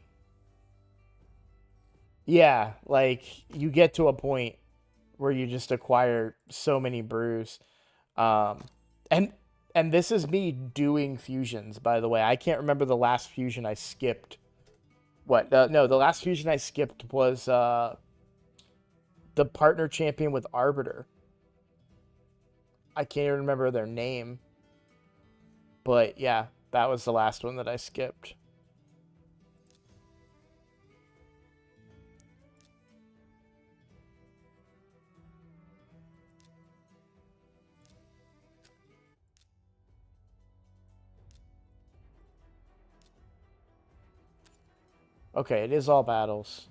Yeah, like you get to a point where you just acquire so many brews. Um, and this is me doing fusions, by the way. I can't remember the last fusion I skipped. What? No, the last fusion I skipped was the partner champion with Arbiter. I can't even remember their name. But yeah, that was the last one that I skipped. Okay, it is all battles.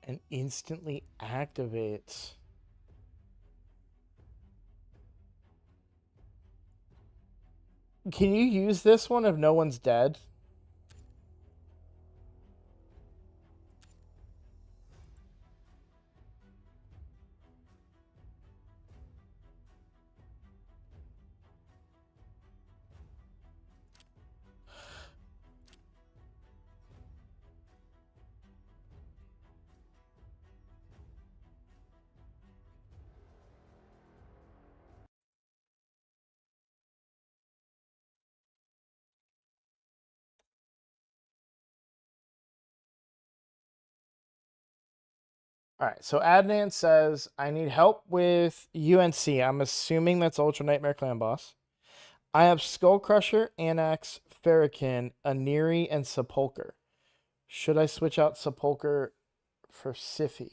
And instantly activates. Can you use this one if no one's dead? All right, so Adnan says, I need help with UNC. I'm assuming that's Ultra Nightmare Clan Boss. I have Skull Crusher, Anax, Farrakhan, Aniri, and Sepulcher. Should I switch out Sepulcher for Siphi?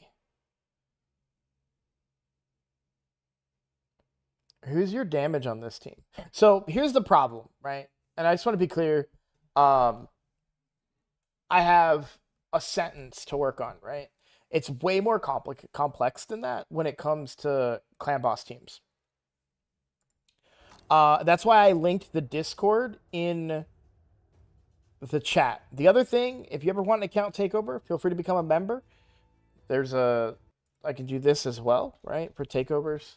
Who's your damage on this team? So here's the problem, right? And I just want to be clear. I have a sentence to work on, right? It's way more complex than that when it comes to Clan Boss teams. That's why I linked the Discord in the chat. The other thing, if you ever want an account takeover, feel free to become a member. I can do this as well, right? For takeovers.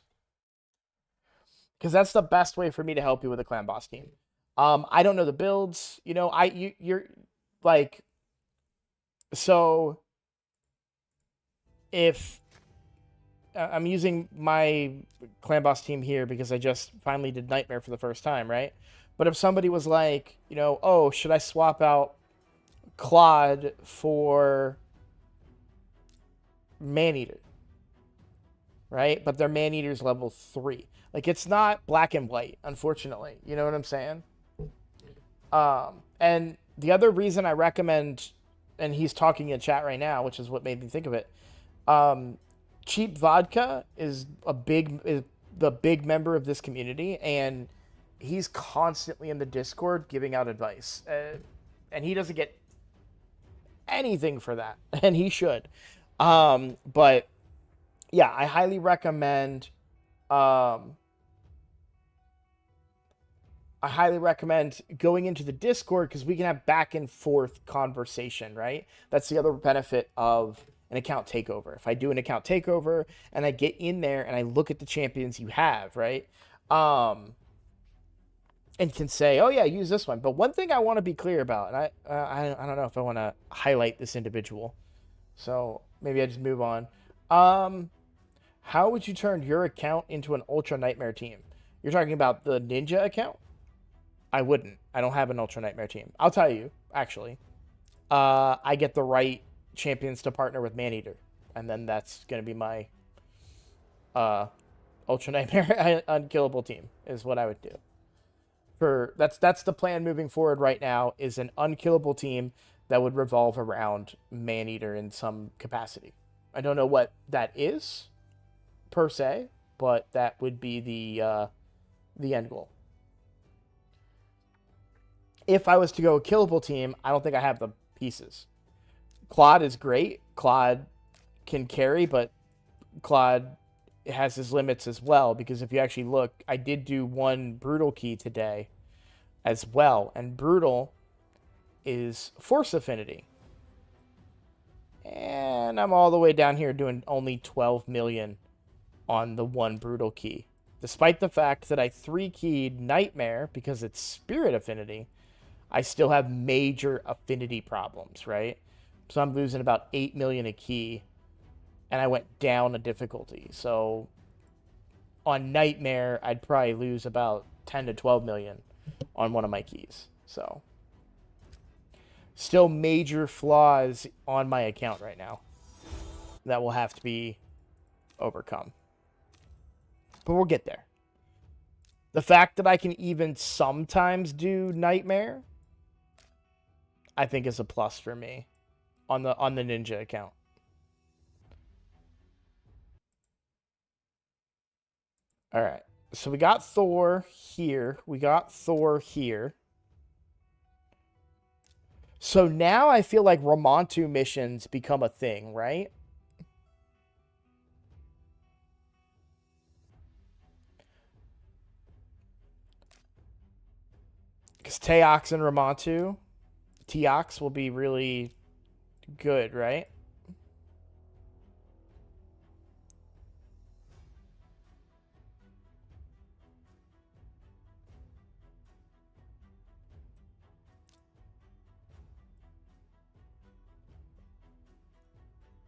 Because that's the best way for me to help you with a Clan Boss team. I don't know the builds. You're like, so if I'm using my Clan Boss team here because I just finally did Nightmare for the first time, right? But if somebody was like, oh, should I swap out Claude for Maneater? Right? But their Maneater's level 3. Like, it's not black and white, unfortunately. You know what I'm saying? And the other reason I recommend, and he's talking in chat right now, which is what made me think of it, Cheap Vodka is the big member of this community, and he's constantly in the Discord giving out advice, and he doesn't get anything for that, and he should. But yeah, I highly recommend. I highly recommend going into the Discord because we can have back and forth conversation, right? That's the other benefit of an account takeover. If I do an account takeover and I get in there and I look at the champions you have, right? And can say, oh yeah, use this one. But one thing I want to be clear about, and I don't know if I want to highlight this individual, so maybe I just move on. How would you turn your account into an Ultra Nightmare team? You're talking about the Ninja account? I wouldn't. I don't have an Ultra Nightmare team. I'll tell you, actually. I get the right champions to partner with Maneater. And then that's going to be my Ultra Nightmare unkillable team, is what I would do. That's the plan moving forward right now, is an unkillable team that would revolve around Maneater in some capacity. I don't know what that is, per se, but that would be the end goal. If I was to go a killable team, I don't think I have the pieces. Claude is great. Claude can carry, but Claude has his limits as well, because if you actually look, I did do one Brutal key today as well, and Brutal is Force Affinity. And I'm all the way down here doing only 12 million on the one Brutal key. Despite the fact that I 3-keyed Nightmare because it's Spirit Affinity, I still have major affinity problems, right? So I'm losing about 8 million a key, and I went down a difficulty. So on Nightmare, I'd probably lose about 10 to 12 million on one of my keys. So still major flaws on my account right now that will have to be overcome. But we'll get there. The fact that I can even sometimes do Nightmare, I think, is a plus for me on the Ninja account. All right. So we got Thor here. We got Thor here. So now I feel like Ramontu missions become a thing, right? Because Teox and Ramontu, Teox will be really good, right?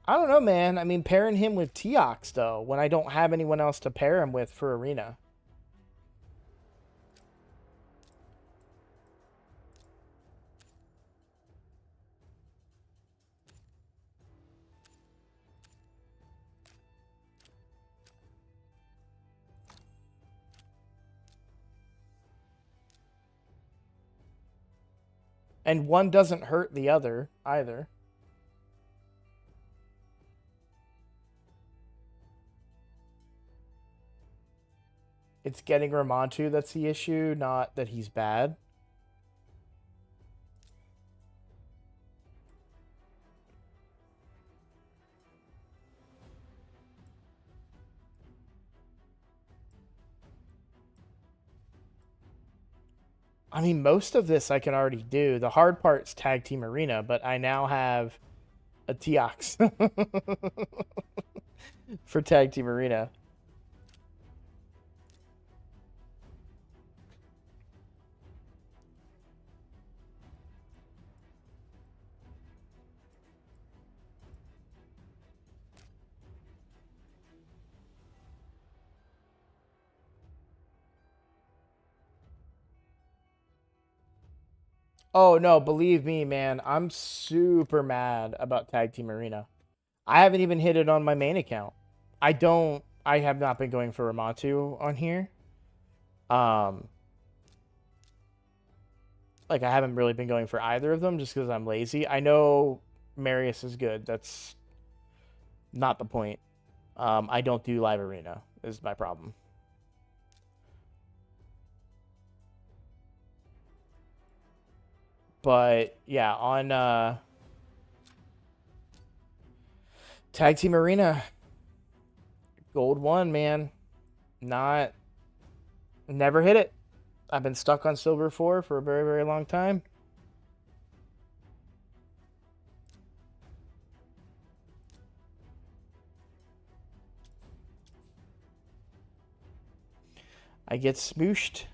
I don't know, man. I mean, pairing him with Teox, though, when I don't have anyone else to pair him with for Arena. And one doesn't hurt the other, either. It's getting Ramontu that's the issue, not that he's bad. I mean, most of this I can already do. The hard part's Tag Team Arena, but I now have a Teox for Tag Team Arena. Oh no, believe me, man, I'm super mad about Tag Team Arena. I haven't even hit it on my main account. I have not been going for Ramontu on here. Like I haven't really been going for either of them just because I'm lazy. I know Marius is good. That's not the point. I don't do live arena is my problem. But yeah, on Tag Team Arena, Gold 1, man. Never hit it. I've been stuck on Silver 4 for a very, very long time. I get smooshed.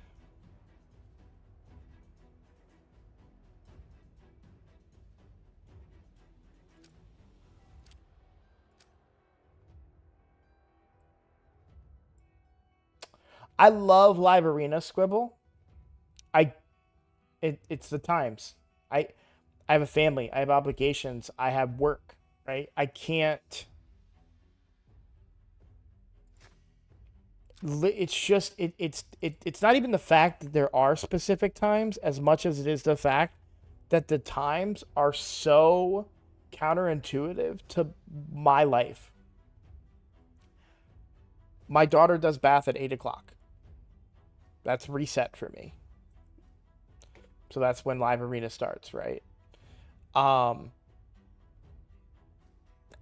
I love live arena, Squibble. It's the times. I I have a family. I have obligations. I have work. Right. I can't. It's just it's not even the fact that there are specific times as much as it is the fact that the times are so counterintuitive to my life. My daughter does bath at 8 o'clock. That's reset for me. So that's when live arena starts, right? Um,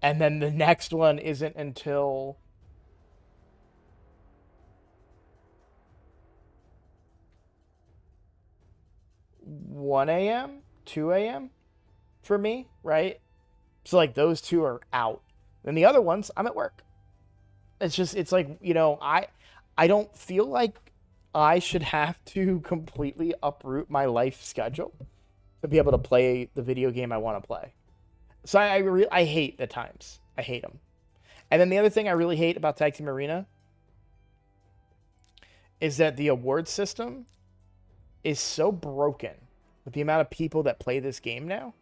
and then the next one isn't until 1 a.m., 2 a.m. for me, right? So like those two are out. And the other ones, I'm at work. It's like, I don't feel like I should have to completely uproot my life schedule to be able to play the video game I want to play. So I hate the times. I hate them. And then the other thing I really hate about Tag Team Arena is that the award system is so broken with the amount of people that play this game now.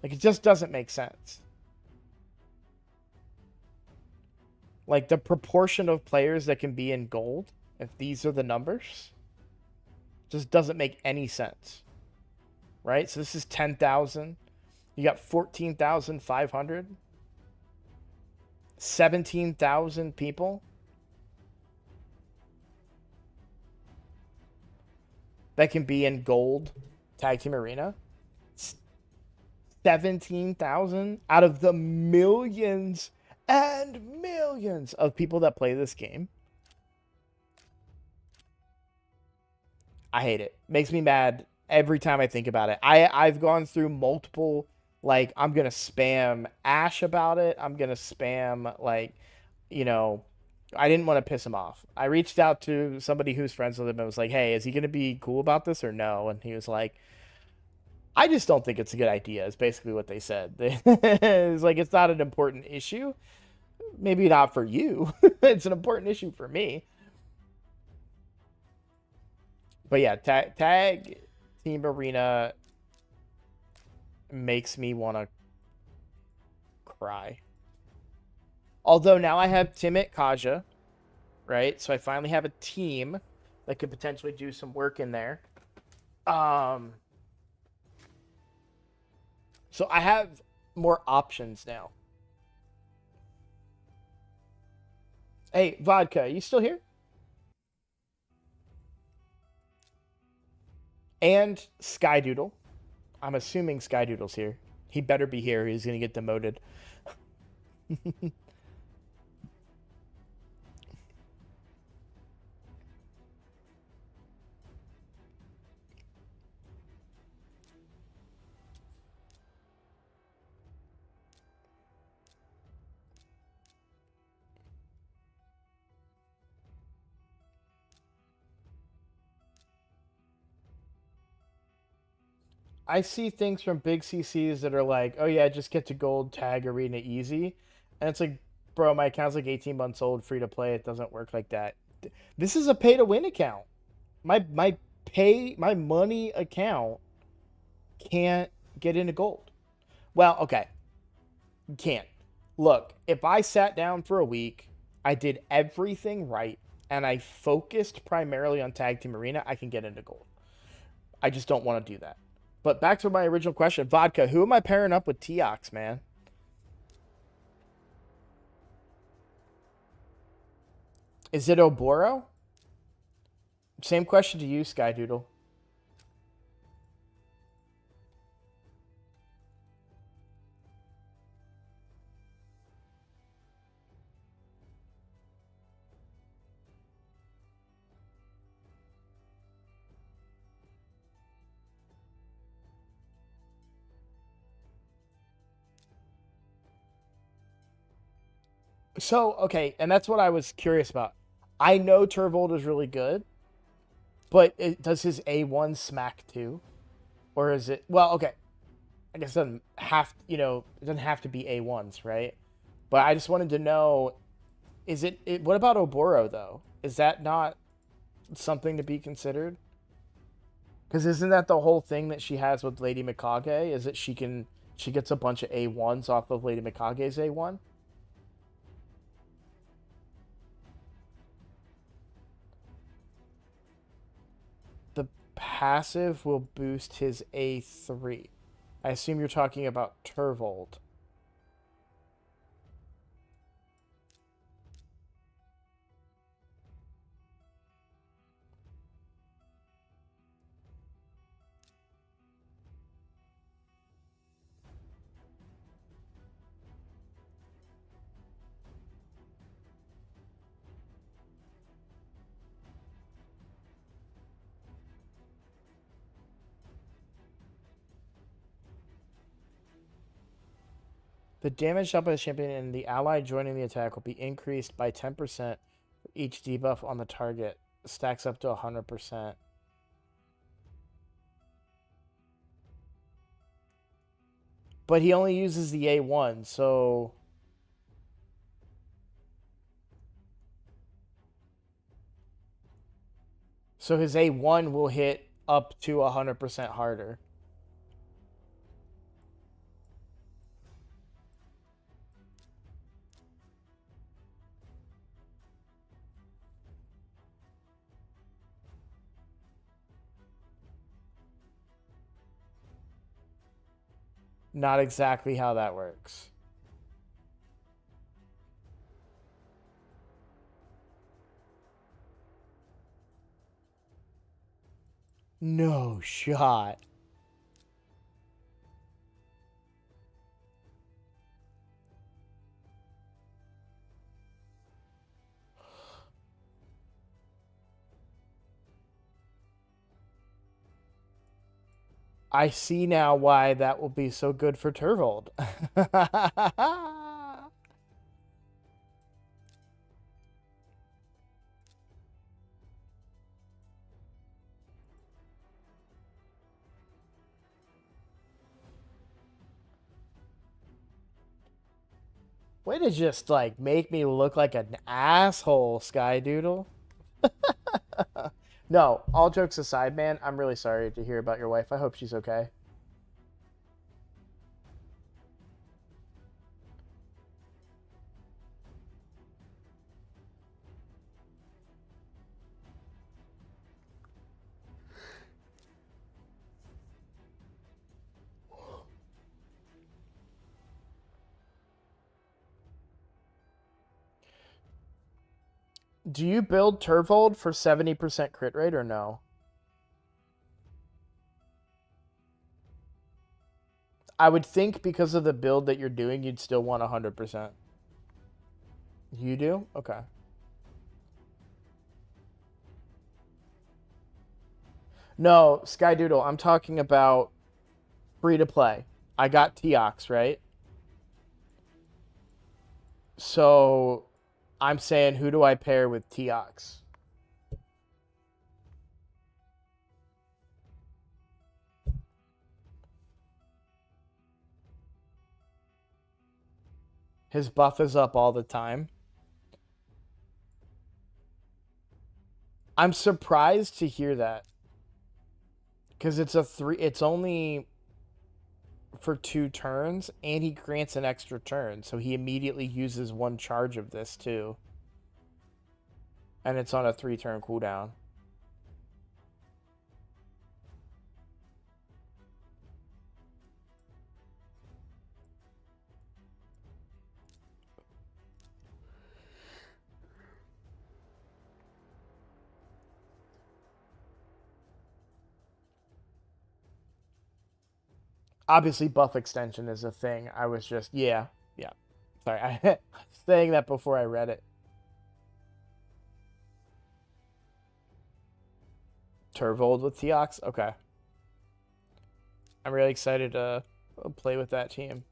Like, it just doesn't make sense. Like, the proportion of players that can be in gold, if these are the numbers, just doesn't make any sense. Right? So this is 10,000. You got 14,500. 17,000 people that can be in gold Tag Team Arena. 17,000 out of the millions and millions of people that play this game. I hate it. Makes me mad every time I think about it. I've gone through multiple, like, I'm gonna spam Ash about it. I'm gonna spam, like, you know, I didn't want to piss him off. I reached out to somebody who's friends with him and was like, "Hey, is he gonna be cool about this or no?" And he was like, "I just don't think it's a good idea." Is basically what they said. It's like, it's not an important issue. Maybe not for you. It's an important issue for me. But yeah, tag Team Arena makes me want to cry. Although now I have Timit Kaja, right? So I finally have a team that could potentially do some work in there. So I have more options now. Hey, Vodka, you still here? And Skydoodle. I'm assuming Skydoodle's here. He better be here. He's going to get demoted. I see things from big CCs that are like, oh yeah, just get to gold, tag Arena easy. And it's like, bro, my account's like 18 months old, free to play. It doesn't work like that. This is a pay to win account. My money account can't get into gold. Well, okay, can't. Look, if I sat down for a week, I did everything right, and I focused primarily on Tag Team Arena, I can get into gold. I just don't want to do that. But back to my original question, Vodka, who am I pairing up with Teox, man? Is it Oboro? Same question to you, Skydoodle. So, okay, and that's what I was curious about. I know Turvold is really good, but does his A1 smack too? Or is it, well, okay, I guess it doesn't have, it doesn't have to be A1s, right? But I just wanted to know, what about Oboro though? Is that not something to be considered? Because isn't that the whole thing that she has with Lady Mikage? Is that she gets a bunch of A1s off of Lady Mikage's A1? The passive will boost his A3. I assume you're talking about Turvold. The damage dealt by the champion and the ally joining the attack will be increased by 10% for each debuff on the target. Stacks up to 100%. But he only uses the A1, so... So his A1 will hit up to 100% harder. Not exactly how that works. No shot. I see now why that will be so good for Turvold. Way to just like make me look like an asshole, Skydoodle. No, all jokes aside, man, I'm really sorry to hear about your wife. I hope she's okay. Do you build Turvold for 70% crit rate or no? I would think because of the build that you're doing, you'd still want 100%. You do? Okay. No, Skydoodle, I'm talking about free to play. I got Teox, right? So I'm saying, who do I pair with Teox? His buff is up all the time. I'm surprised to hear that because it's only for 2 turns, and he grants an extra turn, so he immediately uses 1 charge of this too, and it's on a 3-turn cooldown. Obviously, buff extension is a thing. I was just, yeah. Sorry, I was saying that before I read it. Turvold with Teox? Okay. I'm really excited to play with that team.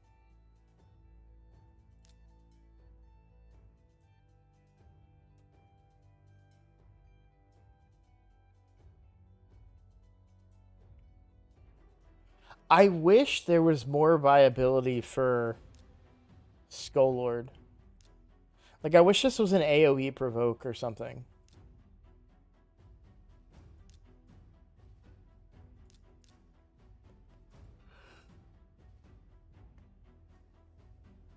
I wish there was more viability for Skull Like, I wish this was an AoE provoke or something.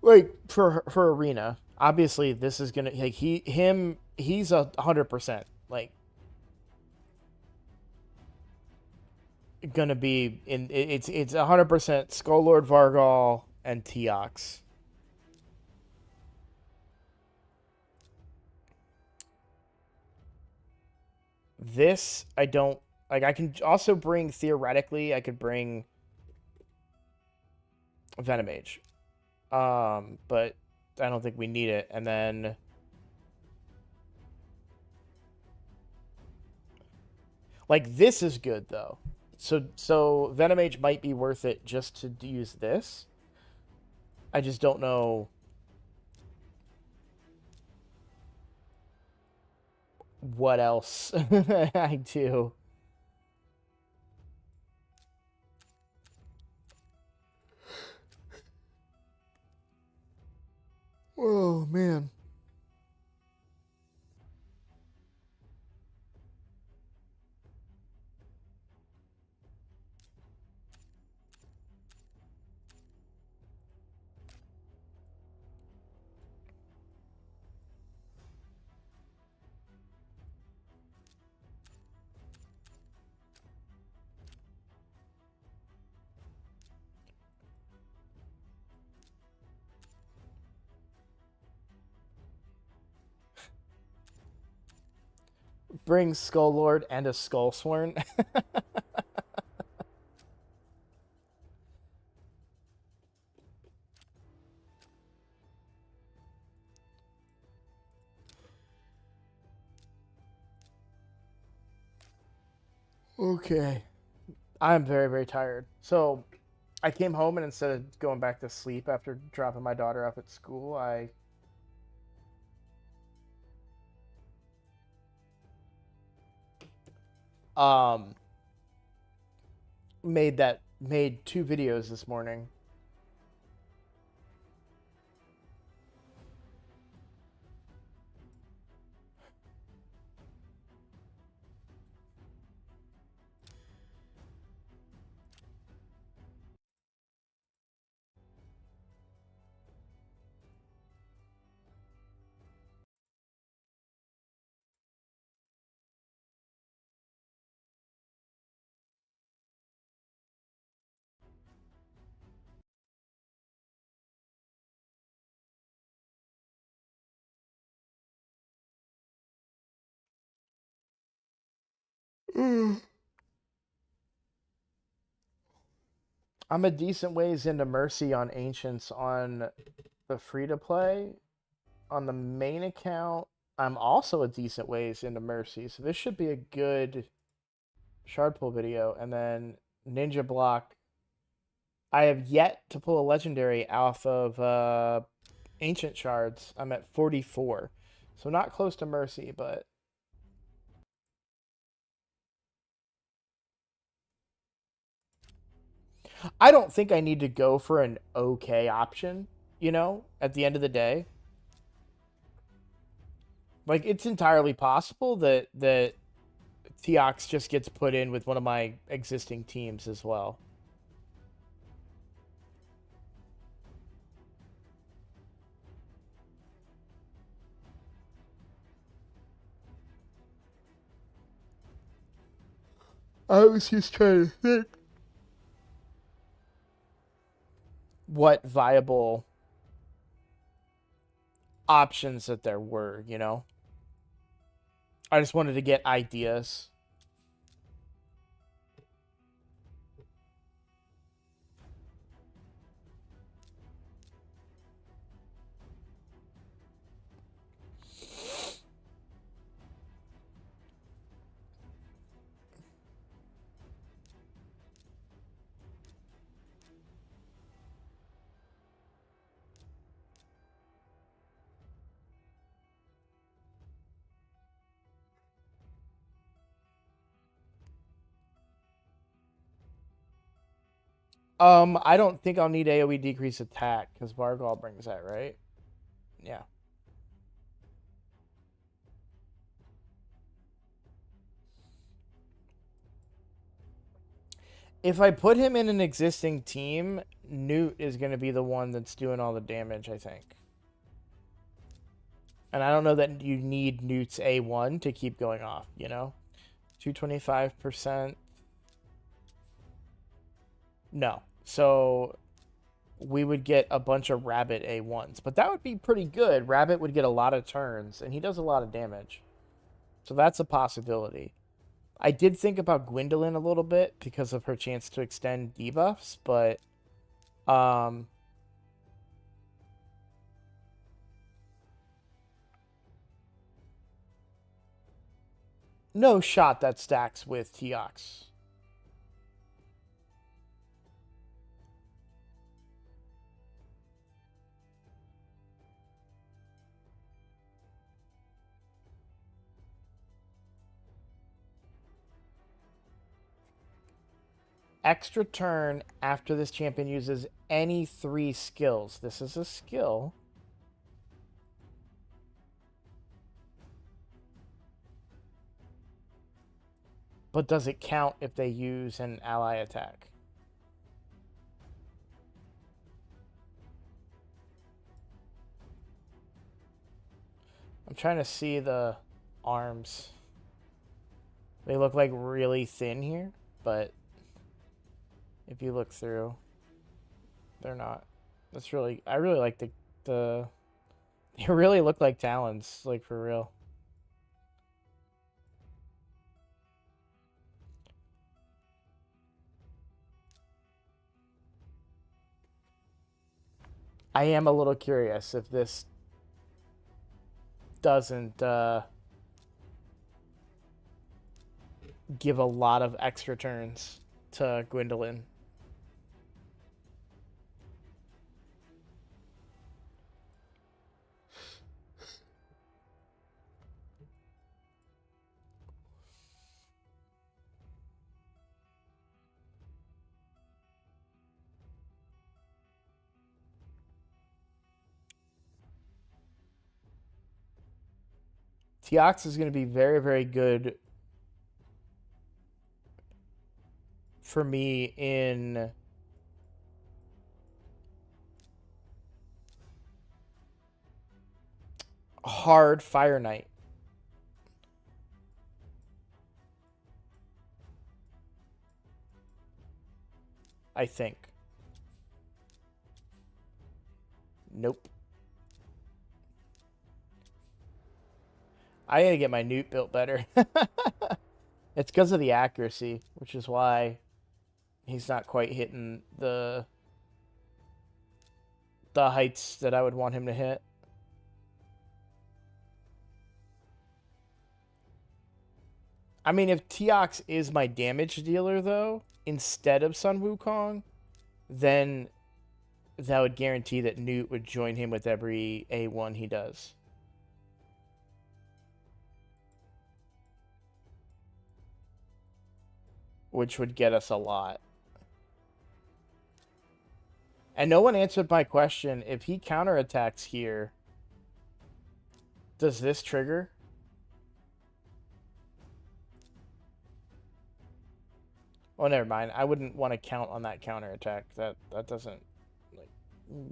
Like, for Arena, obviously this is gonna, like, he's 100%, like, gonna be in, it's 100% Skull Vargal, and Teox. This, I don't, like, I can also bring, theoretically, I could bring Venomage. But I don't think we need it. And then like this is good though. So Venomage might be worth it just to use this. I just don't know what else I do. Oh man. Bring Skull Lord and a Skull Sworn. Okay. I'm very, very tired. So I came home and instead of going back to sleep after dropping my daughter off at school, I um made two videos this morning. I'm a decent ways into Mercy on Ancients on the free to play. On the main account, I'm also a decent ways into Mercy, so this should be a good shard pull video. And then Ninja Block, I have yet to pull a legendary off of Ancient Shards. I'm at 44, so not close to Mercy, but I don't think I need to go for an okay option, at the end of the day. Like, it's entirely possible that Teox just gets put in with one of my existing teams as well. I was just trying to think what viable options that there were. I just wanted to get ideas. I don't think I'll need AoE decrease attack because Vargal brings that, right? Yeah. If I put him in an existing team, Newt is going to be the one that's doing all the damage, I think. And I don't know that you need Newt's A1 to keep going off, 225%. No. So we would get a bunch of Rabbit A1s. But that would be pretty good. Rabbit would get a lot of turns, and he does a lot of damage. So that's a possibility. I did think about Gwendolyn a little bit because of her chance to extend debuffs, but no shot that stacks with Teox. Extra turn after this champion uses any 3 skills. This is a skill. But does it count if they use an ally attack? I'm trying to see the arms. They look like really thin here, but if you look through, they're not. That's really, I really like the they really look like talons, like for real. I am a little curious if this doesn't give a lot of extra turns. to Gwendolyn. Teox is going to be very, very good for me in hard Fire Knight. I think. Nope. I gotta get my Newt built better. It's because of the accuracy, which is why he's not quite hitting the heights that I would want him to hit. I mean, if Teox is my damage dealer, though, instead of Sun Wukong, then that would guarantee that Newt would join him with every A1 he does. Which would get us a lot. And no one answered my question. If he counterattacks here, does this trigger? Oh, never mind. I wouldn't want to count on that counterattack. That doesn't... Like,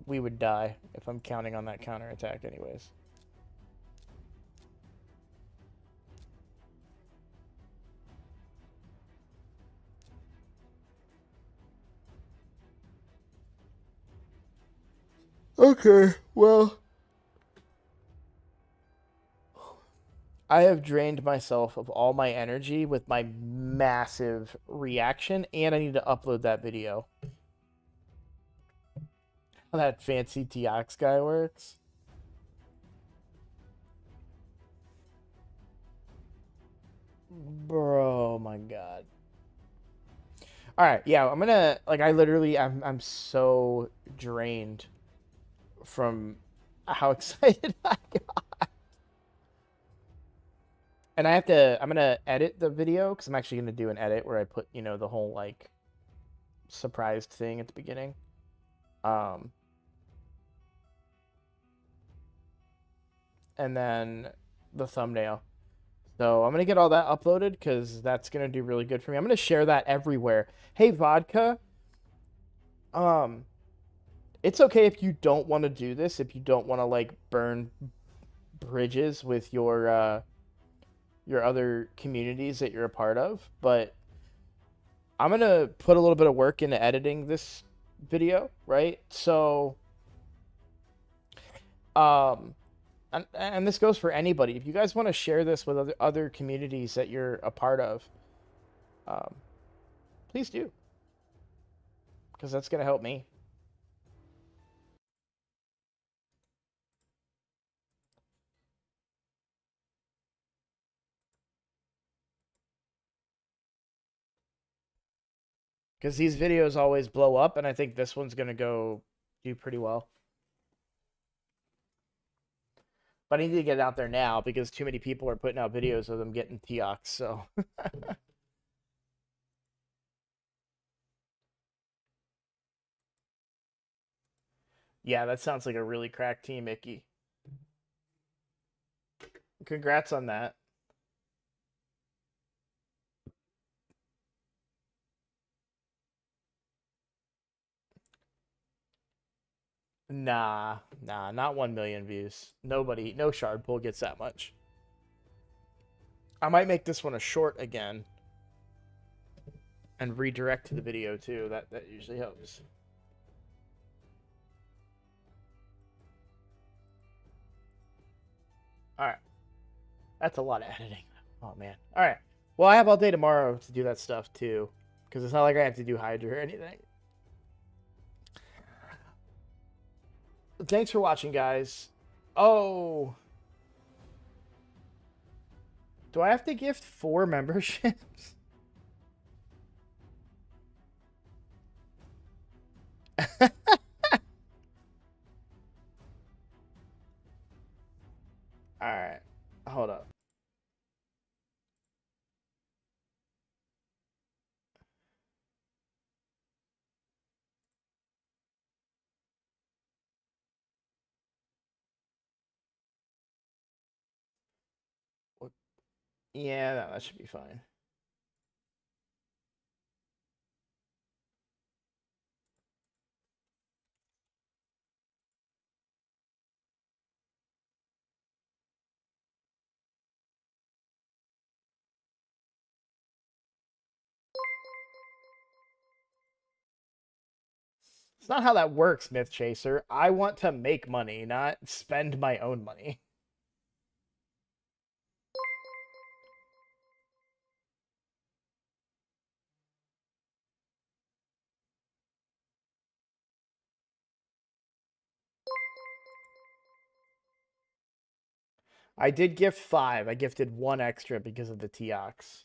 we would die if I'm counting on that counterattack anyways. Okay, well... I have drained myself of all my energy with my massive reaction, and I need to upload that video. How that fancy Teox guy works. Bro, my god. Alright, yeah, I'm gonna... Like, I'm so drained from how excited I got. And I'm gonna edit the video, because I'm actually gonna do an edit where I put, you know, the whole, like, surprised thing at the beginning. And then the thumbnail. So I'm gonna get all that uploaded, because that's gonna do really good for me. I'm gonna share that everywhere. Hey, Vodka. It's okay if you don't want to do this, if you don't want to, like, burn bridges with your other communities that you're a part of, but I'm gonna put a little bit of work into editing this video, right? So, and this goes for anybody. If you guys want to share this with other communities that you're a part of, please do, because that's gonna help me. Because these videos always blow up, and I think this one's gonna go do pretty well. But I need to get it out there now because too many people are putting out videos of them getting Teox, so. Yeah, that sounds like a really cracked team, Icky. Congrats on that. Nah, not 1 million views. Nobody, no shard pool gets that much. I might make this one a short again and redirect to the video too. That usually helps. All right. That's a lot of editing. Oh man. All right. Well, I have all day tomorrow to do that stuff too, because it's not like I have to do Hydra or anything. Thanks for watching, guys. Oh. Do I have to gift 4 memberships? Alright. Hold up. Yeah, that should be fine. It's not how that works, Myth Chaser. I want to make money, not spend my own money. I did gift 5. I gifted 1 extra because of the Teox.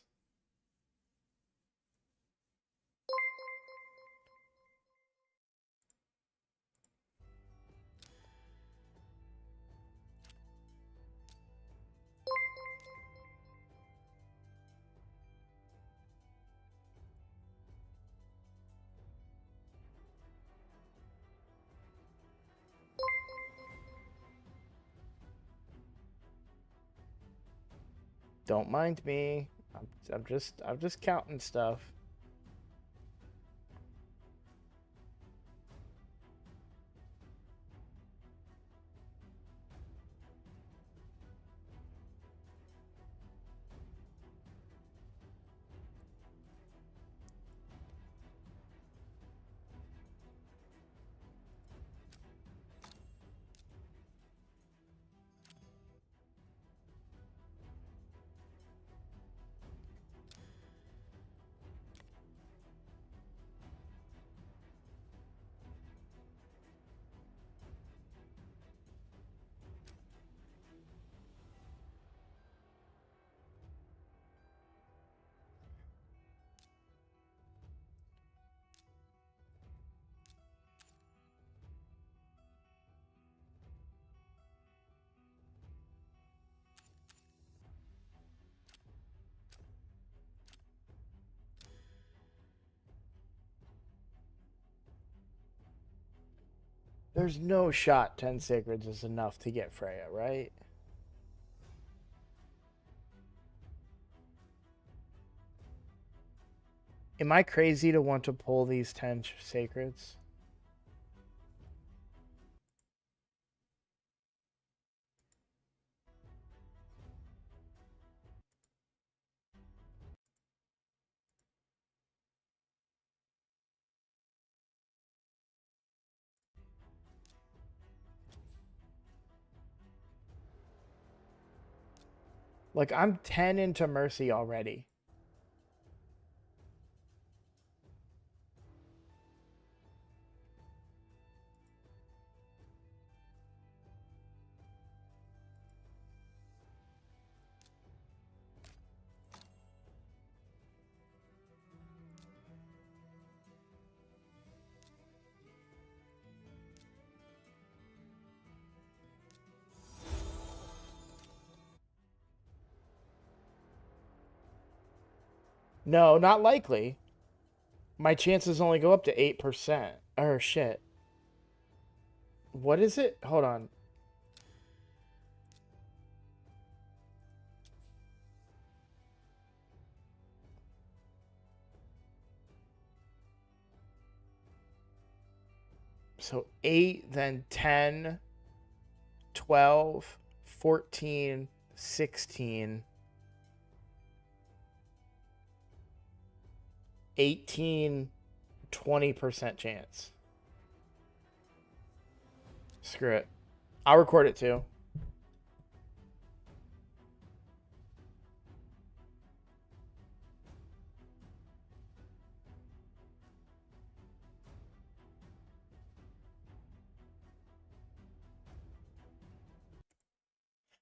Don't mind me. I'm just counting stuff. There's no shot 10 Sacreds is enough to get Freya, right? Am I crazy to want to pull these 10 Sacreds? Like, I'm 10 into Mercy already. No, not likely. My chances only go up to 8%. Oh, shit. What is it? Hold on. So 8, then 10, 12, 14, 16, 18, 20% chance. Screw it. I'll record it too.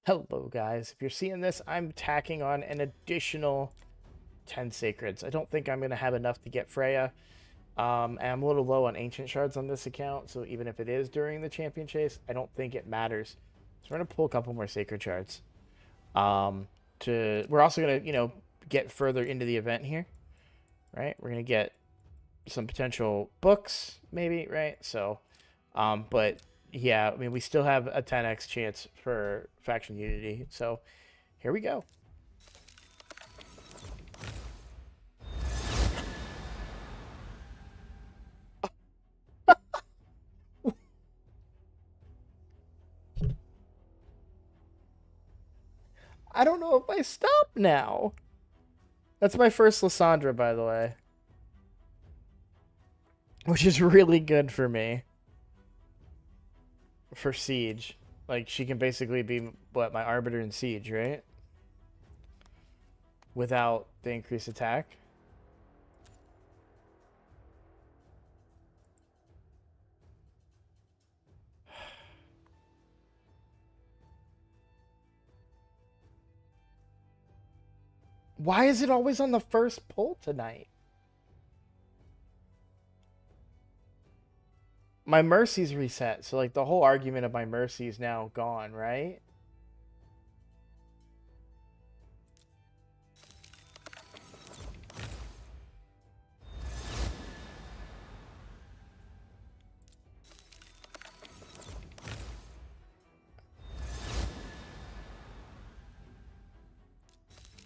Hello, guys. If you're seeing this, I'm tacking on an additional 10 Sacreds. I don't think I'm going to have enough to get Freya. And I'm a little low on ancient shards on this account, so even if it is during the champion chase, I don't think it matters. So we're gonna pull a couple more sacred shards. We're also gonna, get further into the event here, right? We're gonna get some potential books, maybe, right? So, but yeah, I mean, we still have a 10x chance for faction unity. So here we go. I don't know if I stop now. That's my first Lysandra, by the way. Which is really good for me. For Siege. Like, she can basically be, what, my Arbiter in Siege, right? Without the increased attack. Why is it always on the first pull tonight? My Mercy's reset, so like the whole argument of my Mercy is now gone, right?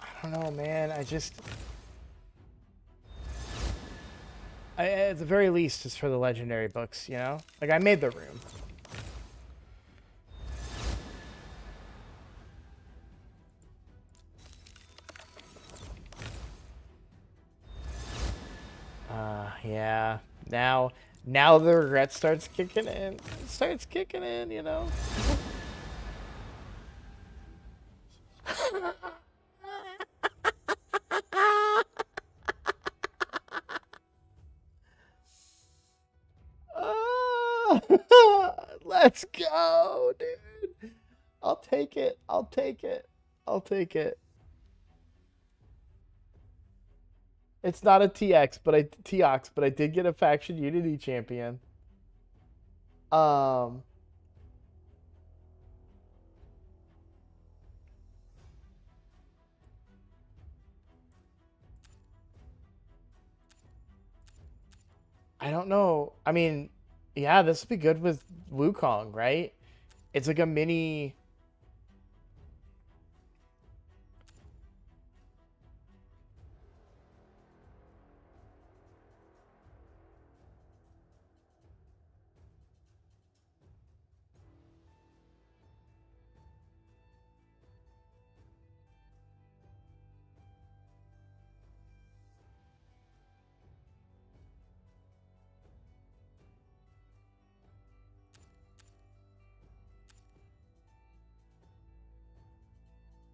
I don't know, man. At the very least, just for the legendary books, you know? Like, I made the room. Yeah. Now the regret starts kicking in. It starts kicking in, you know? Let's go, dude. I'll take it. I'll take it. I'll take it. It's not a TX, but I did get a faction unity champion. Um I don't know. I mean, yeah, this would be good with Wukong, right? It's like a mini.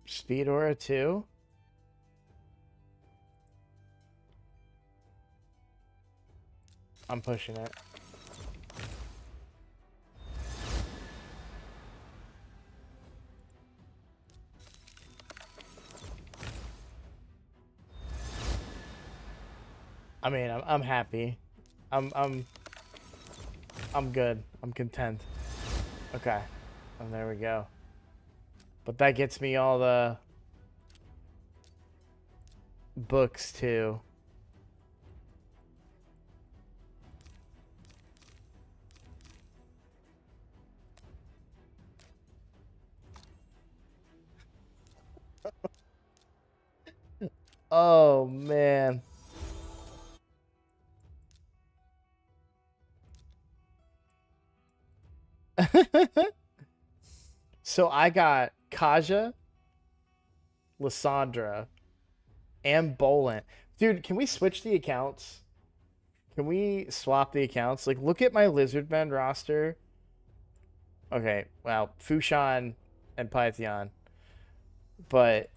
Speed Aura too. I'm pushing it. I mean, I'm happy. I'm I'm I'm good. I'm content. Okay. And there we go. But that gets me all the books too. Oh man. So I got Kaja, Lysandra, and Bolent. Dude, can we switch the accounts? Can we swap the accounts? Like, look at my Lizardmen roster. Okay, well, Fushan and Python. But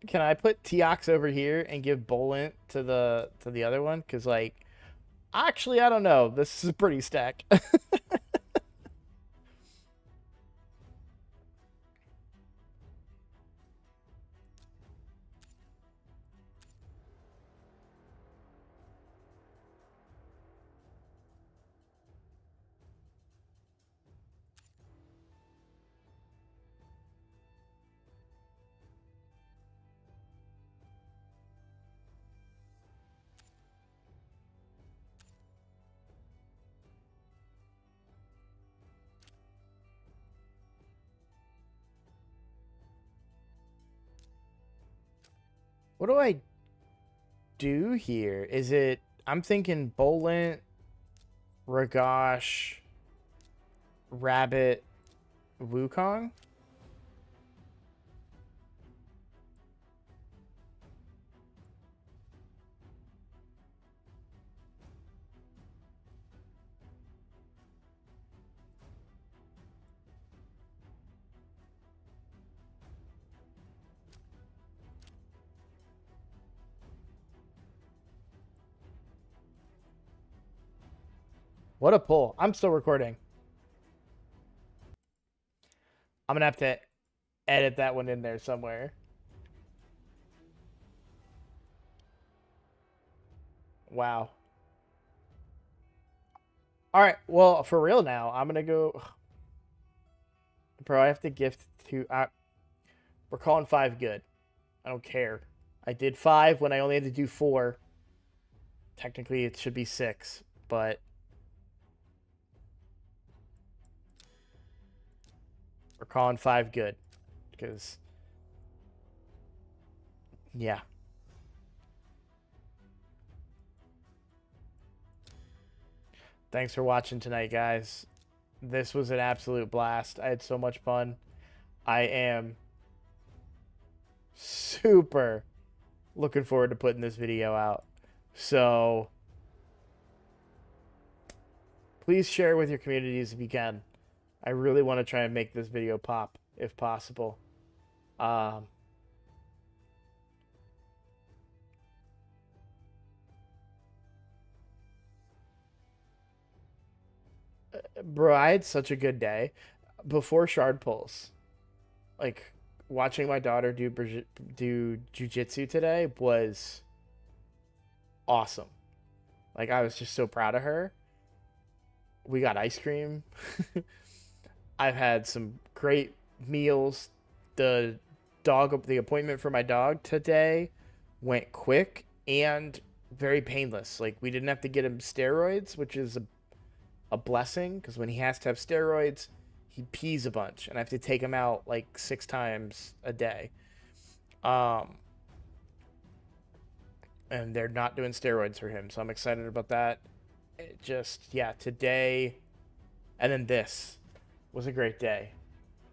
can I put Teox over here and give Bolent to the other one? Because like, actually, I don't know. This is a pretty stack. What do I do here? Is it... I'm thinking Bolent, Ragash, Rabbit, Wukong? What a pull. I'm still recording. I'm going to have to edit that one in there somewhere. Wow. All right. Well, for real now, I'm going to go... Bro, I have to gift to... we're calling 5 good. I don't care. I did 5 when I only had to do 4. Technically, it should be 6, but... We're calling 5 good. Because... Yeah. Thanks for watching tonight, guys. This was an absolute blast. I had so much fun. I am super looking forward to putting this video out. So please share with your communities if you can. I really want to try and make this video pop if possible. Bro, I had such a good day before Shard Pulse. Like, watching my daughter do jujitsu today was awesome. Like, I was just so proud of her. We got ice cream. I've had some great meals. The appointment for my dog today went quick and very painless. Like, we didn't have to get him steroids, which is a blessing, because when he has to have steroids, he pees a bunch, and I have to take him out like 6 times a day. And they're not doing steroids for him, so I'm excited about that. It just, yeah, today, and then this was a great day.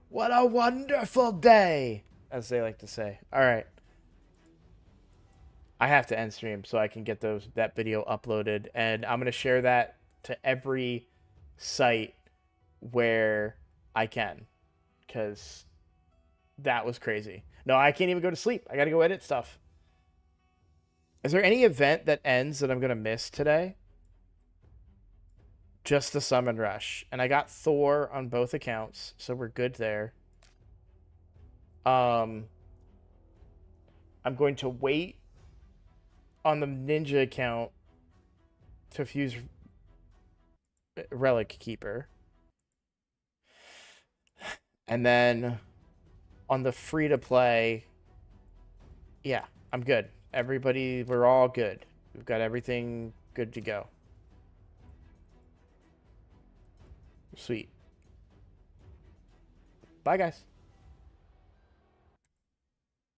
What a wonderful day, as they like to say. All right. I have to end stream so I can get that video uploaded, and I'm going to share that to every site where I can, because that was crazy. No, I can't even go to sleep. I got to go edit stuff. Is there any event that ends that I'm going to miss today? Just the Summon Rush. And I got Thor on both accounts, so we're good there. I'm going to wait on the Ninja account to fuse Relic Keeper. And then on the free-to-play, yeah, I'm good. Everybody, we're all good. We've got everything good to go. Sweet. Bye, guys.